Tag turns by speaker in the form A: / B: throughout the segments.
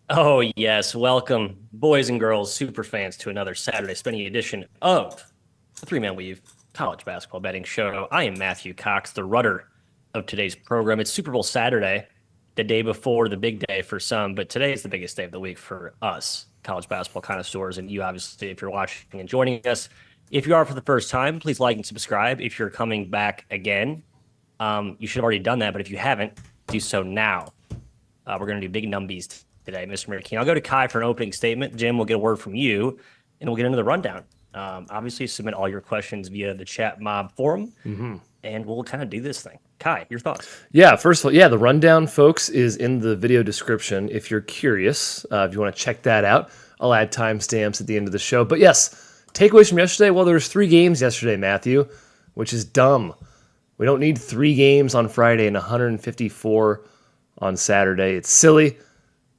A: Oh, yes. Welcome, boys and girls, super fans, to another Saturday spending edition of the Three Man Weave College Basketball Betting Show. I am Matthew Cox, the rudder of today's program. It's Super Bowl Saturday, the day before the big day for some, but today is the biggest day of the week for us, college basketball connoisseurs, and you, obviously, if you're watching and joining us. If you are for the first time, please like and subscribe. If you're coming back again, you should have already done that, but if you haven't, do so now. We're going to do big numbies today, Mr. Murkeen. I'll go to Kai for an opening statement. Jim, we'll get a word from you, and we'll get into the rundown. Obviously, submit all your questions via the chat mob forum, and we'll kind of do this thing. Kai, your thoughts?
B: Yeah, first of all, yeah, the rundown, folks, is in the video description if you're curious. If you want to check that out, I'll add timestamps at the end of the show. But yes, takeaways from yesterday. Well, there was 3 games yesterday, Matthew, which is dumb. We don't need 3 games on Friday and 154 on Saturday. It's silly.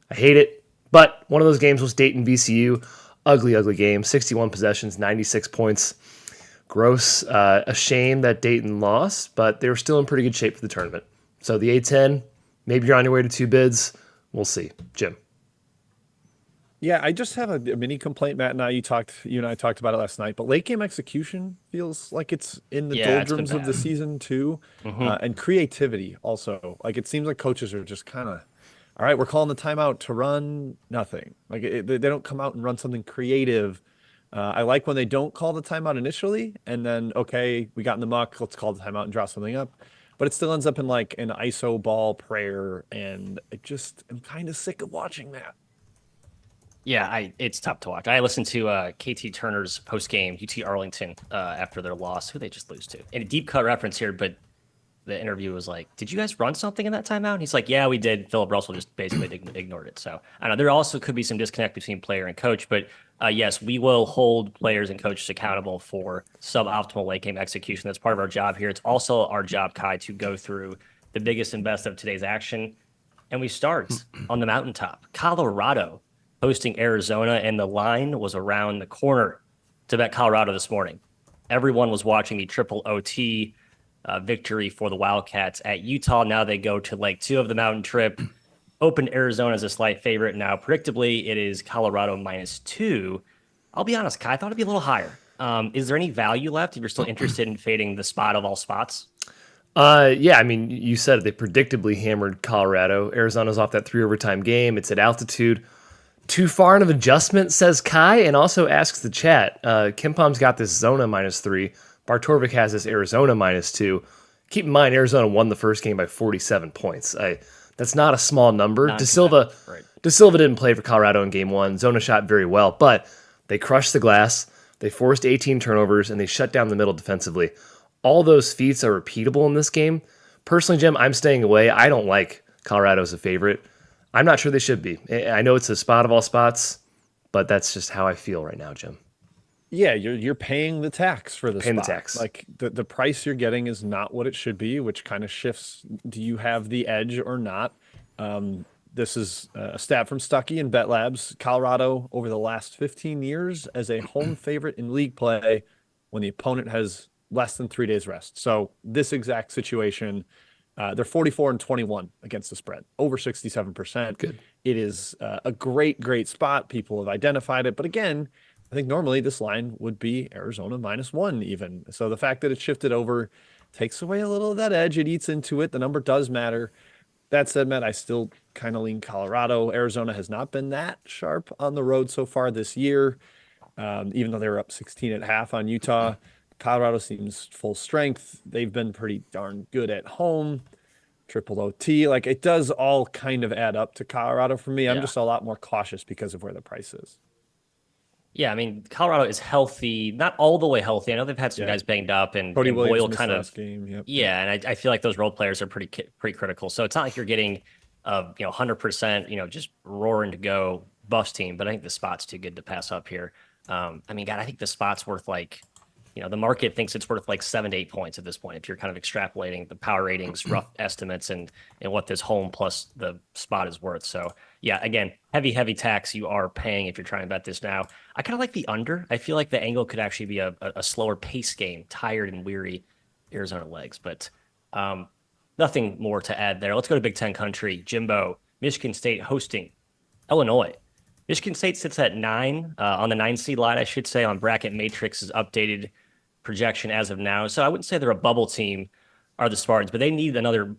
B: I hate it. But one of those games was Dayton VCU. Ugly, ugly game. 61 possessions, 96 points. Gross. A shame that Dayton lost, but they were still in pretty good shape for the tournament. So the A10, maybe you're on your way to 2 bids. We'll see. Jim.
C: Yeah, I just have a mini complaint, Matt. Now you and I talked about it last night, but late game execution feels like it's in the
A: Yeah, it's been
C: doldrums of the
A: bad.
C: season too,
A: Mm-hmm.
C: and creativity also. Like it seems like coaches are just kind of, all right, we're calling the timeout to run nothing. Like they don't come out and run something creative. I like when they don't call the timeout initially, and then okay, we got in the muck, let's call the timeout and draw something up. But it still ends up in like an ISO ball prayer, and I'm kind of sick of watching that.
A: Yeah, it's tough to watch. I listened to KT Turner's post game UT Arlington after their loss. Who they just lose to? And a deep cut reference here, but the interview was like, "Did you guys run something in that timeout?" And he's like, "Yeah, we did." Philip Russell just basically ignored it. So I know there also could be some disconnect between player and coach, but yes, we will hold players and coaches accountable for suboptimal late game execution. That's part of our job here. It's also our job, Kai, to go through the biggest and best of today's action. And we start on the mountaintop. Colorado hosting Arizona, and the line was around the corner to bet Colorado this morning. Everyone was watching the triple OT victory for the Wildcats at Utah. Now they go to leg 2 of the mountain trip. Opened Arizona as a slight favorite. Now, predictably, it is Colorado -2. I'll be honest, Kai, I thought it'd be a little higher. Is there any value left if you're still interested in fading the spot of all spots?
B: Yeah, I mean, you said it. They predictably hammered Colorado. Arizona's off that 3 overtime game. It's at altitude. Too far of adjustment, says Kai, and also asks the chat. Kim Palm's got this Zona -3. Bartorvik has this Arizona -2. Keep in mind, Arizona won the first game by 47 points. That's not a small number.
A: Non
B: De Silva,
A: competitive, right?
B: De Silva didn't play for Colorado in game 1. Zona shot very well, but they crushed the glass. They forced 18 turnovers, and they shut down the middle defensively. All those feats are repeatable in this game. Personally, Jim, I'm staying away. I don't like Colorado as a favorite. I'm not sure they should be. I know it's a spot of all spots, but that's just how I feel right now, Jim.
C: Yeah, you're paying the tax for the
B: Paying the
C: spot.
B: tax.
C: Like the price you're getting is not what it should be, which kind of shifts. Do you have the edge or not? This is a stat from Stuckey and Bet Labs. Colorado over the last 15 years as a home favorite in league play when the opponent has less than 3 days rest. So this exact situation, they're 44 and 21 against the spread, over 67%.
B: Good.
C: It is a great, great spot. People have identified it, but again, I think normally this line would be Arizona -1 even. So the fact that it shifted over takes away a little of that edge. It eats into it. The number does matter. That said, Matt, I still kind of lean Colorado. Arizona has not been that sharp on the road so far this year, even though they were up 16 at half on Utah. Colorado seems full strength. They've been pretty darn good at home. Triple OT, like it does all kind of add up to Colorado for me. I'm
A: Yeah.
C: just a lot more cautious because of where the price is.
A: Yeah, I mean, Colorado is healthy, not all the way healthy. I know they've had some
C: Yeah.
A: guys banged up, and,
C: Cody
A: and
C: Williams
A: Boyle
C: missed
A: kind of,
C: last game. Yep.
A: yeah, and I feel like those role players are pretty critical. So it's not like you're getting 100%, just roaring to go Buffs team, but I think the spot's too good to pass up here. I mean, God, I think the spot's worth like, the market thinks it's worth like 7 to 8 points at this point. If you're kind of extrapolating the power ratings, rough estimates, and what this home plus the spot is worth. So yeah, again, heavy tax you are paying if you're trying to bet this now. I kind of like the under. I feel like the angle could actually be a slower pace game, tired and weary Arizona legs, but nothing more to add there. Let's go to Big Ten country. Jimbo, Michigan State hosting Illinois. Michigan State sits at 9 on the 9 seed line, I should say, on Bracket Matrix's updated projection as of now. So I wouldn't say they're a bubble team, are the Spartans, but they need another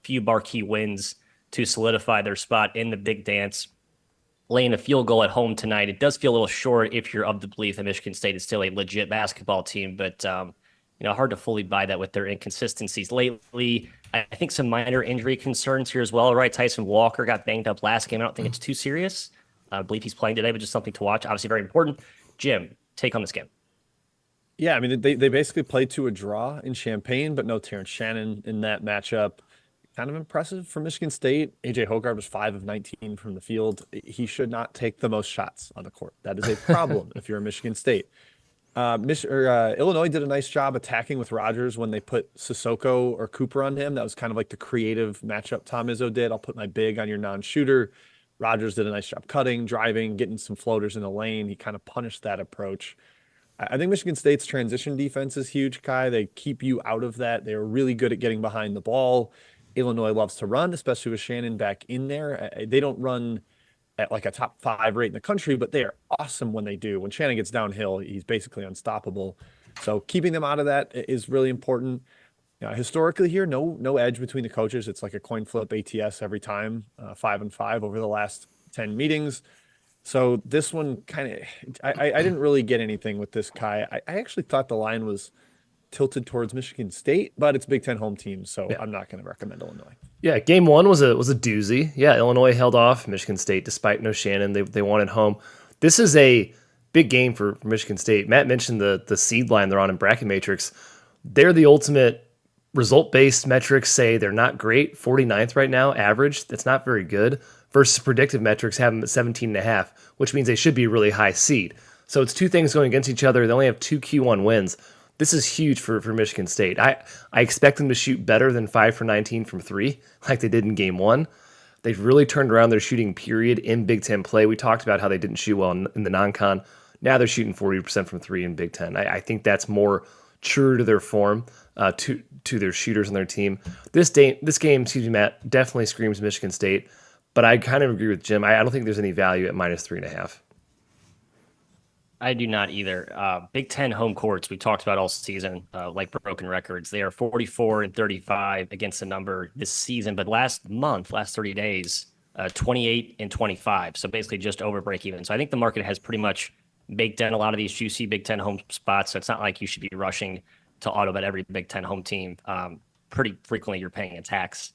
A: few marquee wins to solidify their spot in the big dance. Laying a field goal at home tonight, it does feel a little short if you're of the belief that Michigan State is still a legit basketball team, but hard to fully buy that with their inconsistencies lately. I think some minor injury concerns here as well, right? Tyson Walker got banged up last game. I don't think it's too serious. I believe he's playing today, but just something to watch. Obviously very important. Jim, take on this game.
C: Yeah, I mean, they basically played to a draw in Champaign, but no Terrence Shannon in that matchup. Kind of impressive for Michigan State. AJ Hogarth was 5 of 19 from the field. He should not take the most shots on the court. That is a problem if you're a Michigan State. Illinois did a nice job attacking with Rogers when they put Sissoko or Cooper on him. That was kind of like the creative matchup Tom Izzo did. I'll put my big on your non-shooter. Rogers did a nice job cutting, driving, getting some floaters in the lane. He kind of punished that approach. I think Michigan State's transition defense is huge, Kai. They keep you out of that. They're really good at getting behind the ball. Illinois loves to run, especially with Shannon back in there. They don't run at like a top 5 rate in the country, but they are awesome when they do. When Shannon gets downhill, he's basically unstoppable. So keeping them out of that is really important. Historically here, no edge between the coaches. It's like a coin flip ATS every time, 5-5 over the last 10 meetings. So this one kind of, I didn't really get anything with this, Kai. I actually thought the line was tilted towards Michigan State, but it's Big Ten home team, so yeah. I'm not going to recommend Illinois.
B: Yeah, game 1 was a doozy. Yeah, Illinois held off Michigan State despite no Shannon. They won at home. This is a big game for Michigan State. Matt mentioned the seed line they're on in Bracket Matrix. They're the ultimate result-based metrics say they're not great. 49th right now, average. That's not very good. Versus predictive metrics have them at 17.5, which means they should be a really high seed. So it's two things going against each other. They only have 2 Q1 wins. This is huge for Michigan State. I expect them to shoot better than 5 for 19 from 3, like they did in game 1. They've really turned around their shooting period in Big Ten play. We talked about how they didn't shoot well in the non-con. Now they're shooting 40% from 3 in Big Ten. I think that's more true to their form, to their shooters on their team. This game, excuse me, Matt, definitely screams Michigan State. But I kind of agree with Jim. I don't think there's any value at -3.5.
A: I do not either. Big Ten home courts, we talked about all season, like broken records. They are 44-35 against the number this season, but last 30 days, 28-25. So basically just over break even. So I think the market has pretty much baked in a lot of these juicy Big Ten home spots. So it's not like you should be rushing to auto bet every Big Ten home team. Pretty frequently you're paying a tax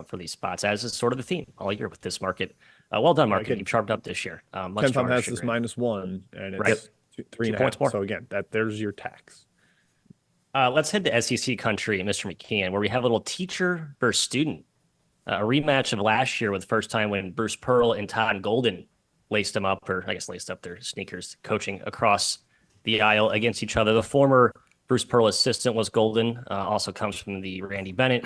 A: for these spots, as is sort of the theme all year with this market. Well done, market. You've sharpened up this year.
C: Much Ken has this -1, and it's
A: right.
C: 3.5 points more. So again, there's your tax.
A: Let's head to SEC country, Mr. McKeon, where we have a little teacher versus student. A rematch of last year with the first time when Bruce Pearl and Todd Golden laced up their sneakers, coaching across the aisle against each other. The former Bruce Pearl assistant was Golden, also comes from the Randy Bennett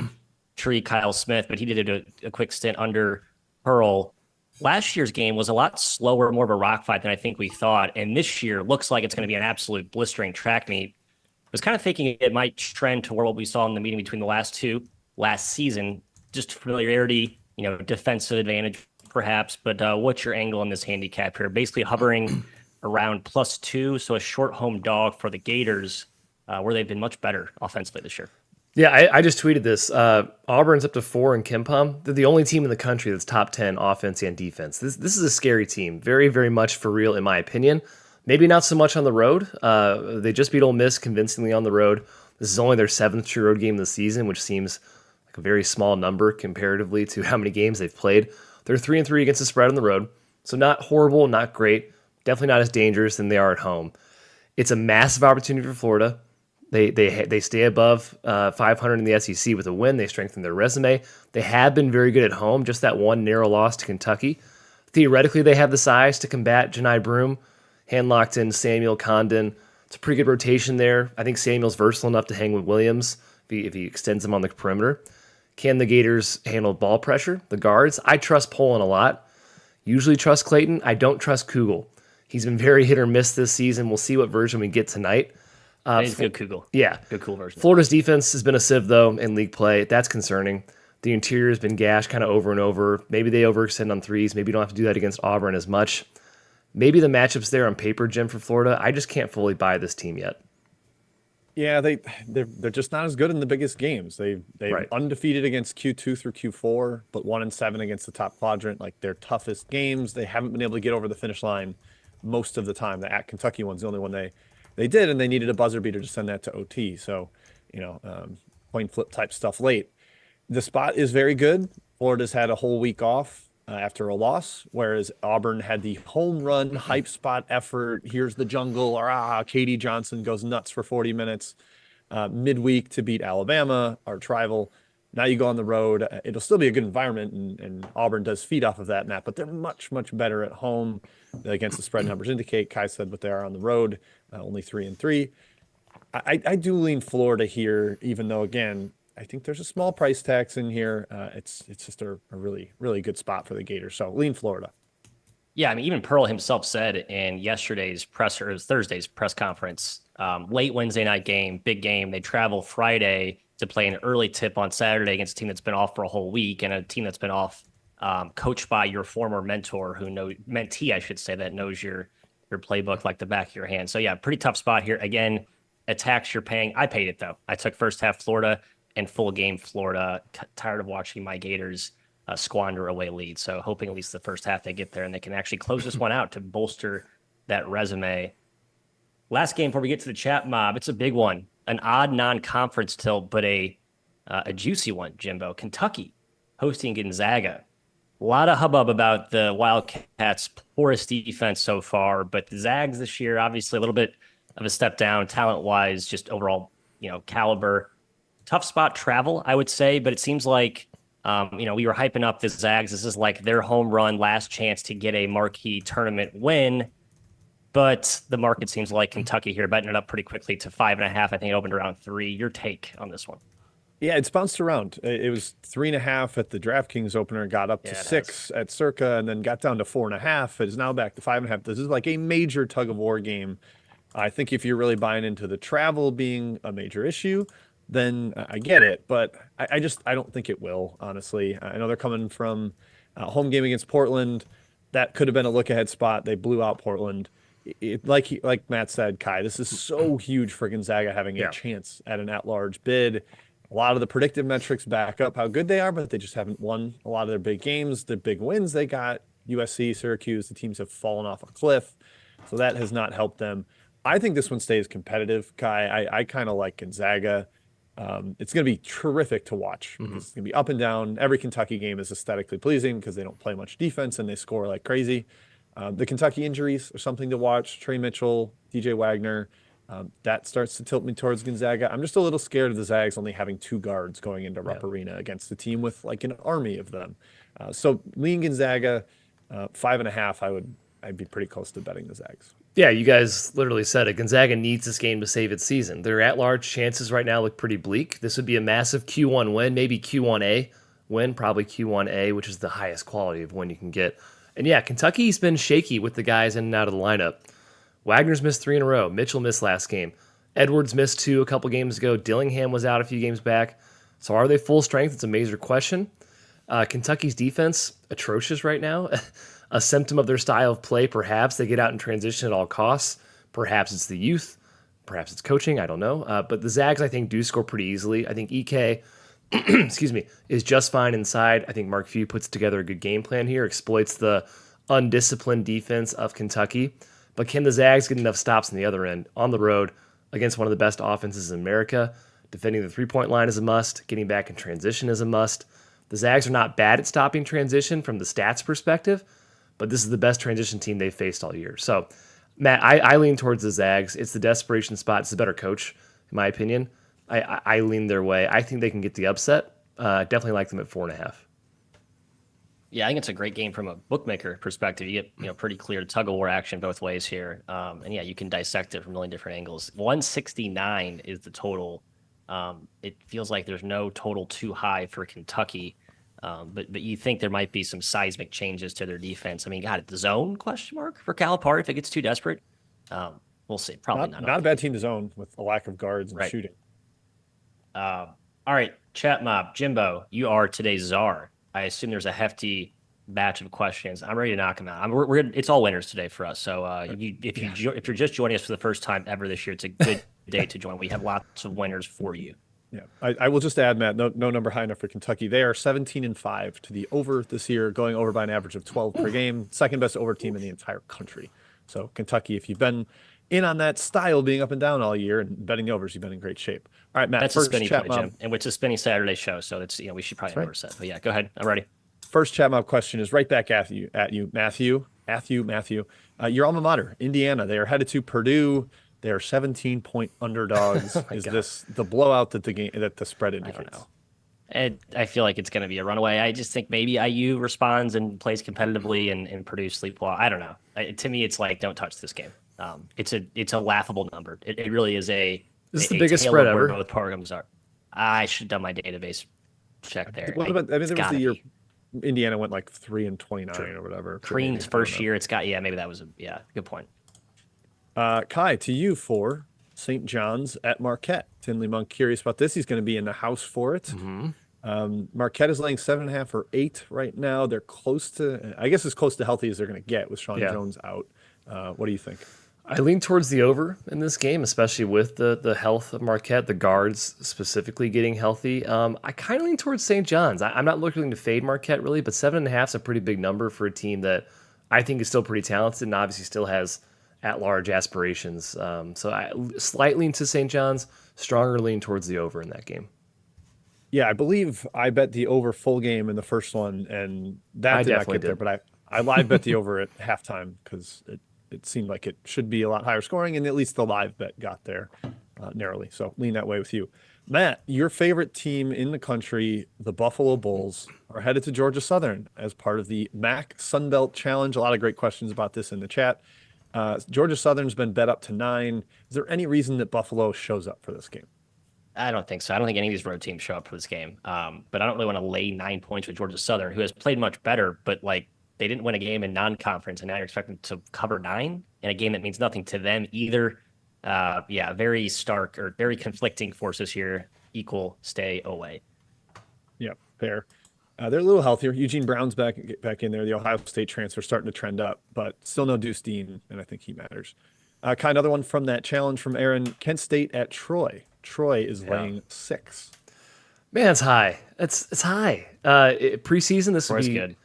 A: tree, Kyle Smith, but he did a quick stint under Pearl. Last year's game was a lot slower, more of a rock fight than I think we thought. And this year looks like it's going to be an absolute blistering track meet. I was kind of thinking it might trend toward what we saw in the meeting between the last two last season. Just familiarity, defensive advantage perhaps. But what's your angle on this handicap here? Basically hovering around +2. So a short home dog for the Gators, where they've been much better offensively this year.
B: Yeah, I just tweeted this. Auburn's up to 4 in Kimpom. They're the only team in the country that's top 10 offense and defense. This is a scary team. Very, very much for real, in my opinion. Maybe not so much on the road. They just beat Ole Miss convincingly on the road. This is only their 7th true road game of the season, which seems like a very small number comparatively to how many games they've played. They're 3-3 against the spread on the road. So not horrible, not great. Definitely not as dangerous than they are at home. It's a massive opportunity for Florida. They stay above 500 in the SEC with a win. They strengthen their resume. They have been very good at home, just that one narrow loss to Kentucky. Theoretically, they have the size to combat Janai Broome, hand-locked-in Samuel Condon. It's a pretty good rotation there. I think Samuel's versatile enough to hang with Williams if he extends him on the perimeter. Can the Gators handle ball pressure? The guards? I trust Poland a lot. Usually trust Clayton. I don't trust Kugel. He's been very hit or miss this season. We'll see what version we get tonight.
A: He's good Kugel.
B: Yeah.
A: Good cool version.
B: Florida's defense has been a sieve, though, in league play. That's concerning. The interior has been gashed kind of over and over. Maybe they overextend on threes. Maybe you don't have to do that against Auburn as much. Maybe the matchups there on paper, Jim, for Florida. I just can't fully buy this team yet.
C: Yeah, they're just not as good in the biggest games. They've
B: Right.
C: undefeated against Q2 through Q4, but 1-7 against the top quadrant. Like their toughest games, they haven't been able to get over the finish line most of the time. The at Kentucky one's the only one they did, and they needed a buzzer beater to send that to OT. So, coin flip type stuff late. The spot is very good. Florida's had a whole week off after a loss, whereas Auburn had the home run hype spot effort. Here's the jungle, or Katie Johnson goes nuts for 40 minutes midweek to beat Alabama, our rival. Now you go on the road. It'll still be a good environment, and Auburn does feed off of that and that, but they're much, much better at home against the spread numbers indicate. Kai said, but they are on the road, only 3-3. I do lean Florida here, even though, again, I think there's a small price tax in here. It's just a really, really good spot for the Gators. So lean Florida.
A: Yeah, I mean, even Pearl himself said in yesterday's press, or it was Thursday's press conference, late Wednesday night game, big game. They travel Friday to play an early tip on Saturday against a team that's been off for a whole week, and a team that's been off, coached by your former mentor, mentee, I should say, that knows your playbook like the back of your hand. So yeah, pretty tough spot here. Again, a tax you're paying. I paid it though. I took first half Florida and full game Florida. Tired of watching my Gators squander away lead. So hoping at least the first half they get there and they can actually close this one out to bolster that resume. Last game before we get to the chat mob, it's a big one. An odd non-conference tilt, but a juicy one, Jimbo. Kentucky hosting Gonzaga. A lot of hubbub about the Wildcats' poorest defense so far, but the Zags this year, obviously a little bit of a step down talent-wise, just overall, caliber. Tough spot travel, I would say, but it seems like, we were hyping up the Zags. This is like their home run, last chance to get a marquee tournament win. But the market seems like Kentucky here, betting it up pretty quickly to 5.5. I think it opened around 3. Your take on this one?
C: Yeah, it's bounced around. It was 3.5 at the DraftKings opener, got up to 6 at Circa, and then got down to 4.5. It is now back to 5.5. This is like a major tug of war game. I think if you're really buying into the travel being a major issue, then I get it. But I don't think it will, honestly. I know they're coming from a home game against Portland. That could have been a look-ahead spot. They blew out Portland. Like Matt said, Kai, this is so huge for Gonzaga having a chance at an at-large bid. A lot of the predictive metrics back up how good they are, but they just haven't won a lot of their big games. The big wins they got, USC, Syracuse, the teams have fallen off a cliff. So that has not helped them. I think this one stays competitive, Kai. I kind of like Gonzaga. It's going to be terrific to watch. It's going to be up and down. Every Kentucky game is aesthetically pleasing because they don't play much defense and they score like crazy. The Kentucky injuries are something to watch. Trey Mitchell, DJ Wagner, that starts to tilt me towards Gonzaga. I'm just a little scared of the Zags only having 2 guards going into Rupp Arena against a team with like an army of them. So lean Gonzaga, 5.5. I'd be pretty close to betting the Zags.
B: Yeah, you guys literally said it. Gonzaga needs this game to save its season. Their at-large chances right now look pretty bleak. This would be a massive Q1 win, maybe Q1A win, probably Q1A, which is the highest quality of win you can get. And yeah, Kentucky's been shaky with the guys in and out of the lineup. Wagner's missed 3 in a row. Mitchell missed last game. Edwards missed 2 a couple games ago. Dillingham was out a few games back. So are they full strength? It's a major question. Kentucky's defense, atrocious right now. A symptom of their style of play, perhaps. They get out in transition at all costs. Perhaps it's the youth. Perhaps it's coaching. I don't know. But the Zags, I think, do score pretty easily. I think EK, excuse me, is just fine inside. I think Mark Few puts together a good game plan here, exploits the undisciplined defense of Kentucky. But can the Zags get enough stops on the other end, on the road, against one of the best offenses in America? Defending the three-point line is a must. Getting back in transition is a must. The Zags are not bad at stopping transition from the stats perspective, but this is the best transition team they've faced all year. So, Matt, I lean towards the Zags. It's the desperation spot. It's a better coach, in my opinion. I lean their way. I think they can get the upset. Definitely like them at 4.5.
A: Yeah, I think it's a great game from a bookmaker perspective. You get pretty clear tug of war action both ways here, and yeah, you can dissect it from a million different angles. 169 is the total. It feels like there's no total too high for Kentucky, but you think there might be some seismic changes to their defense. I mean, God, the zone question mark for Calipari if it gets too desperate. We'll see. Probably not.
C: Not a bad team to zone with a lack of guards and shooting.
A: All right, chat mob, Jimbo, you are today's czar. I assume there's a hefty batch of questions. I'm ready to knock them out. It's all winners today for us. So if you're just joining us for the first time ever this year, it's a good day to join. We have lots of winners for you.
C: Yeah, I will just add, Matt, no number high enough for Kentucky. They are 17-5 to the over this year, going over by an average of 12 per game. Second best over team in the entire country. So Kentucky, if you've been in on that style being up and down all year and betting the overs, you've been in great shape. All right, Matt.
A: That's
C: first
A: a spinny
C: chat
A: play,
C: mob.
A: Jim, and it's a spinny Saturday show, so that's we should probably never set. But yeah, go ahead. I'm ready.
C: First chat mob question is right back at you, Matthew. Your alma mater, Indiana. They are headed to Purdue. They are 17-point underdogs. Is
A: God.
C: this the blowout that the spread
A: I
C: indicates?
A: don't know. And I feel like it's going to be a runaway. I just think maybe IU responds and plays competitively, and Purdue sleep well. I don't know. To me, it's like don't touch this game. It's a laughable number. It really is a.
B: This is
A: a
B: the biggest
A: tale
B: spread
A: of where
B: ever.
A: both programs are. I should have done my database check there.
C: What about? I mean,
A: It's
C: there was
A: gotta
C: the year
A: be.
C: Indiana went like 3-29 or whatever.
A: Crean's
C: I don't
A: first
C: know.
A: year. It's got maybe that was good point.
C: Kai, to you for St. John's at Marquette. Tinley Monk curious about this. He's going to be in the house for it. Marquette is laying 7.5 or 8 right now. They're close to, I guess, as close to healthy as they're going to get with Sean Jones out. What do you think?
B: I lean towards the over in this game, especially with the health of Marquette, the guards specifically getting healthy. I kind of lean towards St. John's. I'm not looking to fade Marquette really, but 7.5 is a pretty big number for a team that I think is still pretty talented and obviously still has at-large aspirations. So I slight lean to St. John's, stronger lean towards the over in that game.
C: Yeah, I believe I bet the over full game in the first one, and that
B: I
C: did not
B: definitely
C: get there.
B: did.
C: But I live bet the over at halftime because it seemed like it should be a lot higher scoring, and at least the live bet got there narrowly. So lean that way with you. Matt, your favorite team in the country, the Buffalo Bulls, are headed to Georgia Southern as part of the MAC Sunbelt Challenge. A lot of great questions about this in the chat. Georgia Southern's been bet up to 9. Is there any reason that Buffalo shows up for this game?
A: I don't think so. I don't think any of these road teams show up for this game. But I don't really want to lay 9 points with Georgia Southern, who has played much better, but like they didn't win a game in non-conference, and now you're expecting to cover 9 in a game that means nothing to them either. Very stark or very conflicting forces here. Equal, stay away.
C: Yep, fair. They're a little healthier. Eugene Brown's back in there. The Ohio State transfer starting to trend up, but still no Deuce Dean, and I think he matters. Another one from that challenge from Aaron. Kent State at Troy. Troy is laying 6.
B: Man, it's high. It's high. Preseason, this would
A: Troy's
B: be
A: good.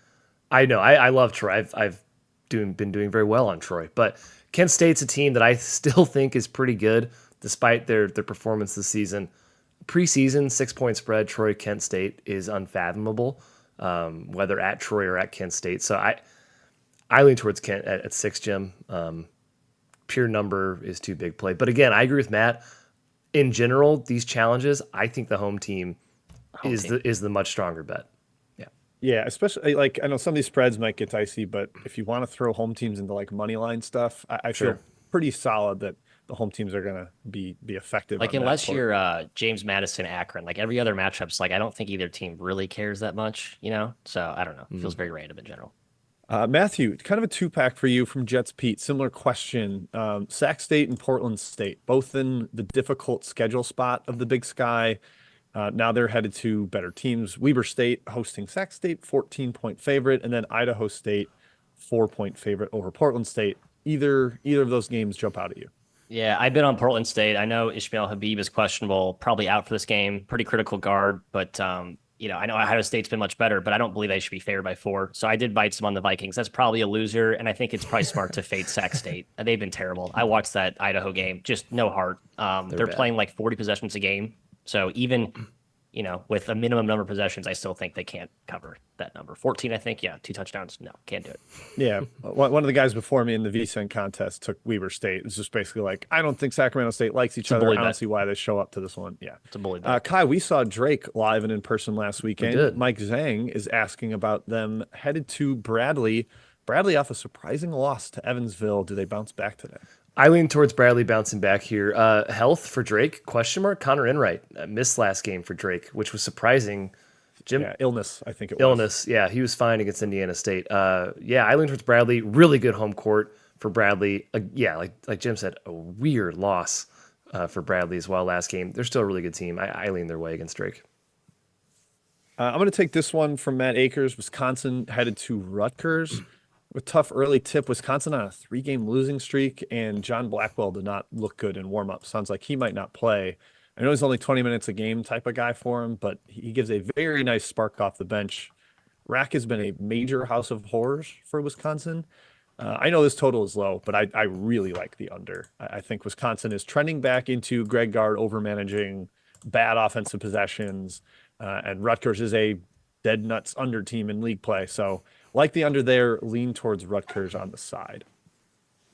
B: I know. I love Troy. I've been doing very well on Troy, but Kent State's a team that I still think is pretty good despite their performance this season. Preseason 6-point spread, Troy Kent State is unfathomable, whether at Troy or at Kent State. So I lean towards Kent at 6, Jim. Pure number is too big play, but again, I agree with Matt. In general, these challenges, I think the home team is the much stronger bet.
C: Yeah, especially like I know some of these spreads might get dicey, but if you want to throw home teams into like money line stuff, I feel pretty solid that the home teams are gonna be effective.
A: Like
C: on that
A: unless
C: part.
A: you're James Madison Akron, like every other matchup's like I don't think either team really cares that much, So I don't know. It feels very random in general.
C: Matthew, kind of a 2-pack for you from Jets Pete. Similar question. Sac State and Portland State, both in the difficult schedule spot of the Big Sky. Now they're headed to better teams. Weber State hosting Sac State, 14-point favorite, and then Idaho State, 4-point favorite over Portland State. Either of those games jump out at you.
A: Yeah, I've been on Portland State. I know Ishmael Habib is questionable, probably out for this game. Pretty critical guard, but I know Ohio State's been much better, but I don't believe they should be favored by 4. So I did bite some on the Vikings. That's probably a loser, and I think it's probably smart to fade Sac State. They've been terrible. I watched that Idaho game, just no heart. They're playing like 40 possessions a game. So even, with a minimum number of possessions, I still think they can't cover that number. 14, I think. Yeah, 2 touchdowns. No, can't do it.
C: Yeah, one of the guys before me in the VCEN contest took Weber State. It was just basically like, I don't think Sacramento State likes each other. I don't see why they show up to this one. Yeah,
A: it's a bully bet.
C: Kai, we saw Drake live and in person last weekend.
B: did.
C: Mike Zhang is asking about them headed to Bradley. Bradley off a surprising loss to Evansville. Do they bounce back today?
B: I lean towards Bradley bouncing back here. Health for Drake? Question mark. Connor Enright missed last game for Drake, which was surprising. Jim,
C: Yeah, illness, I think it was.
B: illness. Yeah, he was fine against Indiana State. I lean towards Bradley. Really good home court for Bradley. Like Jim said, a weird loss for Bradley as well last game. They're still a really good team. I lean their way against Drake.
C: I'm going to take this one from Matt Akers. Wisconsin headed to Rutgers. With tough early tip, Wisconsin on a 3-game losing streak, and John Blackwell did not look good in warm-up. Sounds like he might not play. I know he's only 20 minutes a game type of guy for him, but he gives a very nice spark off the bench. Rack has been a major house of horrors for Wisconsin. I know this total is low, but I really like the under. I think Wisconsin is trending back into Greg Gard overmanaging, bad offensive possessions, and Rutgers is a dead nuts under team in league play. So like the under there, lean towards Rutgers on the side.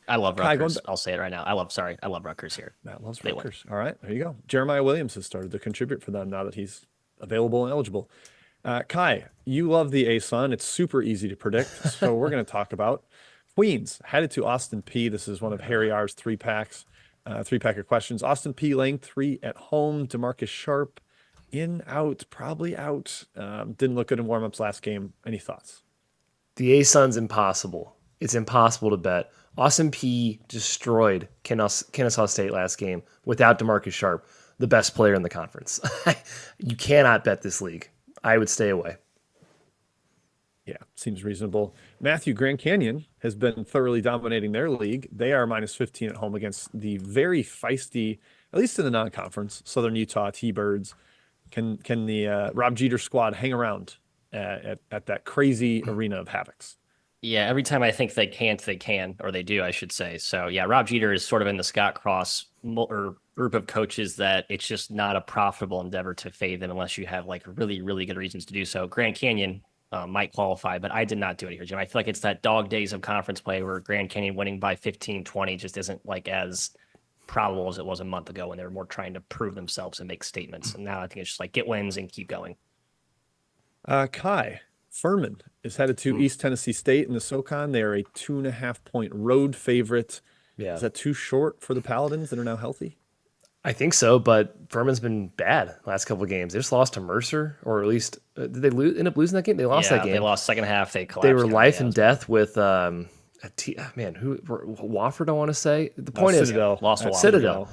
A: I love Rutgers. I'll say it right now. I love Rutgers here.
C: Matt loves Rutgers. All right, there you go. Jeremiah Williams has started to contribute for them now that he's available and eligible. Kai, you love the ASUN. It's super easy to predict. So we're going to talk about Queens headed to Austin P. This is one of Harry R's three-pack of questions. Austin P laying 3 at home. DeMarcus Sharp in, out, probably out. Didn't look good in warm-ups last game. Any thoughts?
B: The ASUN's impossible. It's impossible to bet. Austin P destroyed Kennesaw State last game without DeMarcus Sharp, the best player in the conference. You cannot bet this league. I would stay away.
C: Yeah, seems reasonable. Matthew, Grand Canyon has been thoroughly dominating their league. They are minus 15 at home against the very feisty, at least in the non-conference, Southern Utah T-Birds. Can the Rob Jeter squad hang around at that crazy arena of Havocs?
A: Yeah, every time I think they can't, they can, or they do, I should say. So yeah, Rob Jeter is sort of in the Scott Cross or group of coaches that it's just not a profitable endeavor to fade them unless you have like really, really good reasons to do so. Grand Canyon might qualify, but I did not do it here, Jim. I feel like it's that dog days of conference play where Grand Canyon winning by 15, 20 just isn't like as probable as it was a month ago when they were more trying to prove themselves and make statements. And now I think it's just like get wins and keep going.
C: Kai, Furman is headed to East Tennessee State in the SoCon. They are a 2.5-point road favorite.
B: Yeah.
C: Is that too short for the Paladins that are now healthy?
B: I think so, but Furman's been bad last couple of games. They just lost to Mercer, or at least did they end up losing that game? They lost that game.
A: They lost second half. They collapsed.
B: They were life and death with Wofford, I want to say. The point is,
A: lost a
B: Citadel.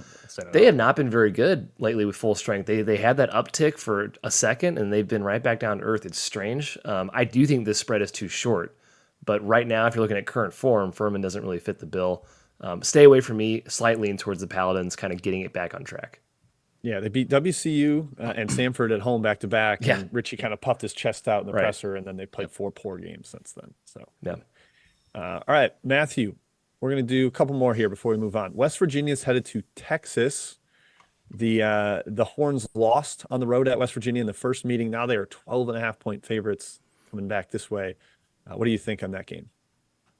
B: They have not been very good lately with full strength. They had that uptick for a second, and they've been right back down to earth. It's strange. I do think this spread is too short, but right now, if you're looking at current form, Furman doesn't really fit the bill. Stay away from me, slight lean towards the Paladins, kind of getting it back on track.
C: Yeah, they beat WCU and Samford at home back to back.
B: Yeah.
C: And Richie kind of puffed his chest out in the presser, and then they played 4 poor games since then. So,
B: yeah.
C: All right, Matthew, we're going to do a couple more here before we move on. West Virginia is headed to Texas. The Horns lost on the road at West Virginia in the first meeting. Now they are 12.5-point favorites coming back this way. What do you think on that game?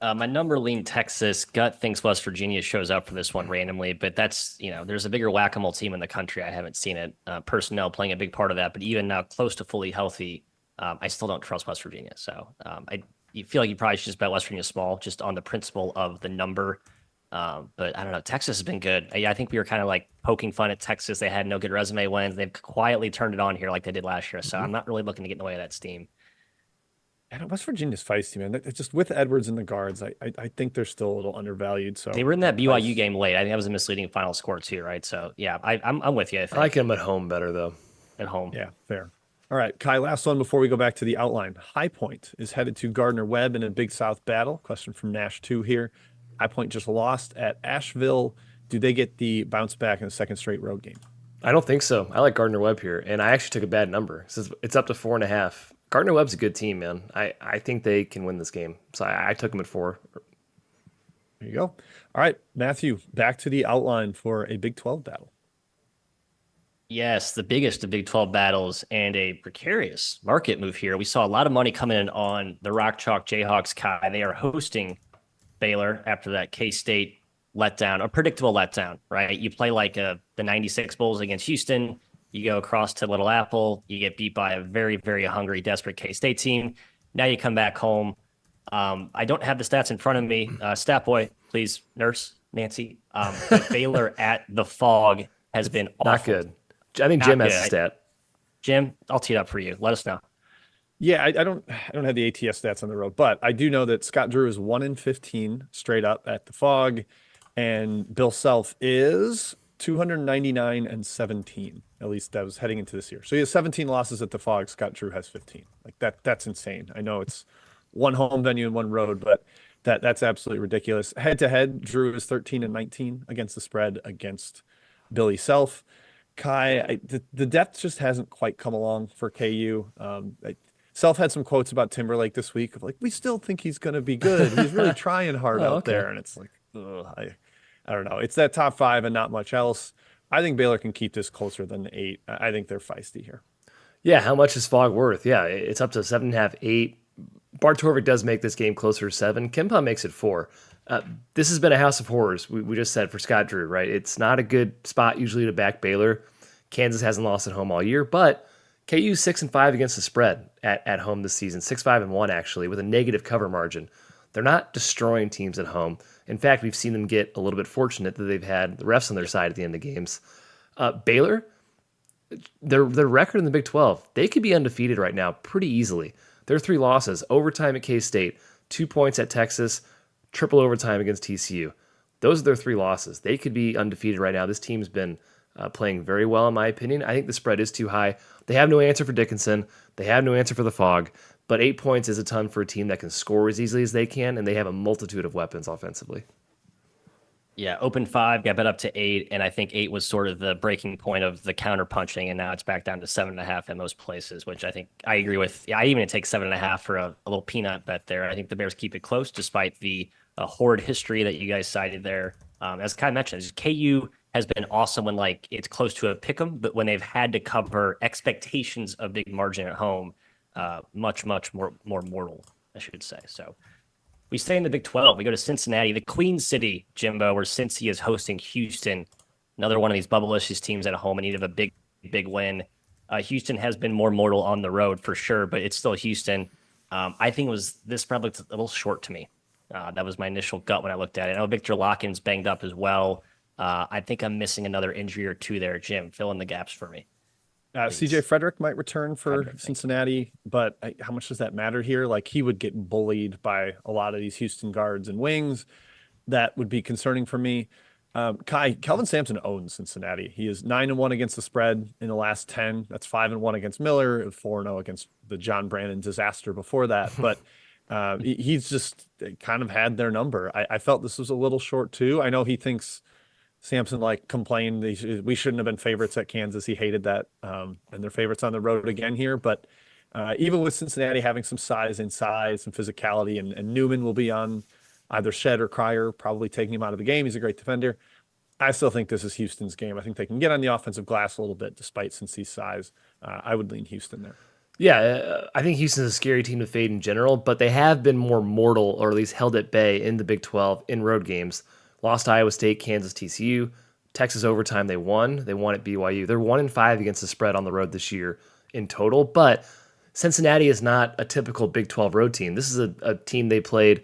A: My number lean Texas. Gut thinks West Virginia shows up for this one randomly, but that's, there's a bigger whack-a-mole team in the country. I haven't seen it. Personnel playing a big part of that, but even now close to fully healthy, I still don't trust West Virginia. So you feel like you probably should just bet West Virginia small just on the principle of the number. But I don't know. Texas has been good. I think we were kind of like poking fun at Texas. They had no good resume wins. They've quietly turned it on here like they did last year. So I'm not really looking to get in the way of that steam.
C: And West Virginia's feisty, man. It's just with Edwards and the guards, I think they're still a little undervalued. So
A: they were in that BYU game late. I think that was a misleading final score too, right? So yeah, I'm with you. I
B: like him at home better though.
A: At home,
C: yeah, fair. All right, Kai. Last one before we go back to the outline. High Point is headed to Gardner Webb in a Big South battle. Question from Nash 2 here. High Point just lost at Asheville. Do they get the bounce back in a second straight road game?
B: I don't think so. I like Gardner Webb here, and I actually took a bad number. It's up to 4.5. Gardner Webb's a good team, man. I think they can win this game. So I took them at 4.
C: There you go. All right, Matthew, back to the outline for a Big 12 battle.
A: Yes, the biggest of Big 12 battles and a precarious market move here. We saw a lot of money coming in on the Rock Chalk Jayhawks, Kai. They are hosting Baylor after that K-State letdown, a predictable letdown, right? You play like the 96 Bulls against Houston. You go across to Little Apple. You get beat by a very, very hungry, desperate K-State team. Now you come back home. I don't have the stats in front of me. Stat boy, please, nurse, Nancy. Baylor at the Fog has been awful.
B: Not good. I think Jim has a stat.
A: Jim, I'll tee it up for you. Let us know.
C: Yeah, I don't have the ATS stats on the road, but I do know that Scott Drew is 1-15 straight up at the Fog, and Bill Self is 299-17. At least that was heading into this year. So he has 17 losses at the Phog. Scott Drew has 15. Like that's insane. I know it's one home venue and one road, but that's absolutely ridiculous. Head to head, Drew is 13-19 against the spread against Billy Self. Kai, the depth just hasn't quite come along for KU. Self had some quotes about Timberlake this week of like, we still think he's going to be good. He's really trying hard out there. And it's like, ugh, I don't know. It's that top 5 and not much else. I think Baylor can keep this closer than 8. I think they're feisty here.
B: Yeah, how much is Phog worth? Yeah, it's up to 7.5, 8. Bart Torvik does make this game closer to 7. Kempa makes it 4. This has been a house of horrors, we just said, for Scott Drew, right? It's not a good spot usually to back Baylor. Kansas hasn't lost at home all year, but KU 6-5 against the spread at home this season, 6-5-1 actually, with a negative cover margin. They're not destroying teams at home. In fact, we've seen them get a little bit fortunate that they've had the refs on their side at the end of games. Baylor, their record in the Big 12, they could be undefeated right now pretty easily. Their 3 losses, overtime at K-State, 2 points at Texas, triple overtime against TCU. Those are their 3 losses. They could be undefeated right now. This team's been playing very well, in my opinion. I think the spread is too high. They have no answer for Dickinson. They have no answer for the Phog. But 8 points is a ton for a team that can score as easily as they can, and they have a multitude of weapons offensively.
A: Yeah, open 5, got bet up to 8, and I think 8 was sort of the breaking point of the counter punching, and now it's back down to 7.5 in most places, which I think I agree with. Yeah, I even take 7.5 for a little peanut bet there. I think the Bears keep it close despite the horrid history that you guys cited there. As Kai mentioned, KU has been awesome when like it's close to a pick'em, but when they've had to cover expectations of big margin at home, much more mortal, I should say. So we stay in the Big 12. We go to Cincinnati, the Queen City, Jimbo, where Cincy is hosting Houston, another one of these bubblicious teams at home in need of a big win. Houston has been more mortal on the road for sure, but it's still Houston. I think this probably a little short to me. That was my initial gut when I looked at it. I know Victor Larkin's banged up as well. I think I'm missing another injury or 2 there. Jim, fill in the gaps for me.
C: CJ Frederick might return for Cincinnati, but how much does that matter here? Like he would get bullied by a lot of these Houston guards and wings. That would be concerning for me. Kelvin Sampson owns Cincinnati. He is 9-1 against the spread in the last 10. That's 5-1 against Miller, 4-0 against the John Brandon disaster before that. But he's just kind of had their number. I felt this was a little short too. I know he thinks Sampson like complained we shouldn't have been favorites at Kansas. He hated that, and they're favorites on the road again here. But even with Cincinnati having some size inside, some physicality, and Newman will be on either Shed or Cryer, probably taking him out of the game. He's a great defender. I still think this is Houston's game. I think they can get on the offensive glass a little bit despite Cincy's size. I would lean Houston there.
B: Yeah, I think Houston's a scary team to fade in general, but they have been more mortal, or at least held at bay in the Big 12 in road games. Lost to Iowa State, Kansas, TCU. Texas overtime, they won. They won at BYU. They're 1-5 against the spread on the road this year in total. But Cincinnati is not a typical Big 12 road team. This is a team they played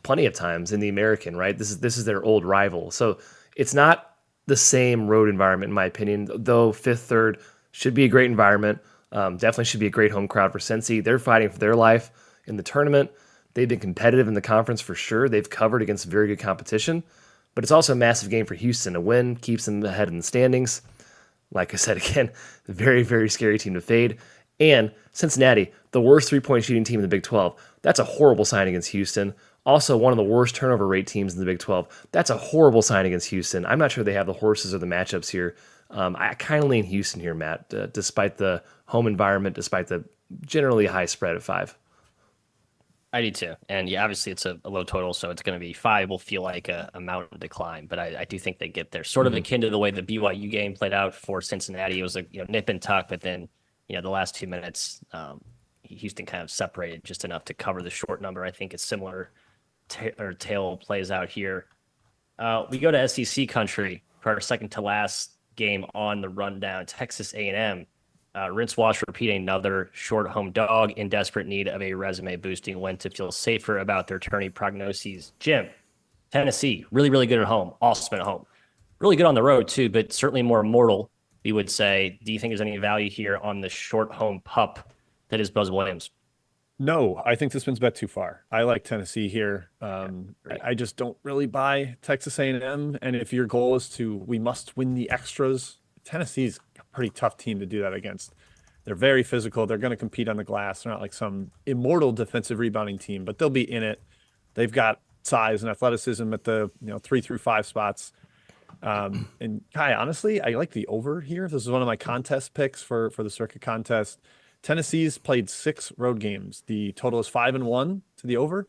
B: plenty of times in the American, right? This is their old rival. So it's not the same road environment, in my opinion, though fifth, third should be a great environment. Definitely should be a great home crowd for Cincy. They're fighting for their life in the tournament. They've been competitive in the conference for sure. They've covered against very good competition. But it's also a massive game for Houston. A win keeps them ahead in the standings. Like I said, again, a very, very scary team to fade. And Cincinnati, the worst three-point shooting team in the Big 12. That's a horrible sign against Houston. Also, one of the worst turnover rate teams in the Big 12. That's a horrible sign against Houston. I'm not sure they have the horses or the matchups here. I kind of lean Houston here, Matt, despite the home environment, despite the generally high spread of 5.
A: I do too. And yeah, obviously it's a low total, so it's going to be 5 will feel like a mountain decline, but I do think they get there. Sort of akin to the way the BYU game played out for Cincinnati. It was a nip and tuck, but then the last 2 minutes, Houston kind of separated just enough to cover the short number. I think it's similar tail plays out here. We go to SEC country for our second to last game on the rundown. Texas A&M. Rinse, wash, repeat, another short home dog in desperate need of a resume-boosting win to feel safer about their tourney prognoses. Jim, Tennessee, really, really good at home. Awesome at home. Really good on the road, too, but certainly more mortal, we would say. Do you think there's any value here on the short home pup that is Buzz Williams?
C: No, I think this one's bet too far. I like Tennessee here.
A: Great.
C: I just don't really buy Texas A&M. And if your goal is we must win the extras, Tennessee's a pretty tough team to do that against. They're very physical. They're going to compete on the glass. They're not like some immortal defensive rebounding team, but they'll be in it. They've got size and athleticism at the 3 through 5 spots. And Kai, honestly, I like the over here. This is one of my contest picks for the circuit contest. Tennessee's played 6 road games. The total is 5-1 to the over.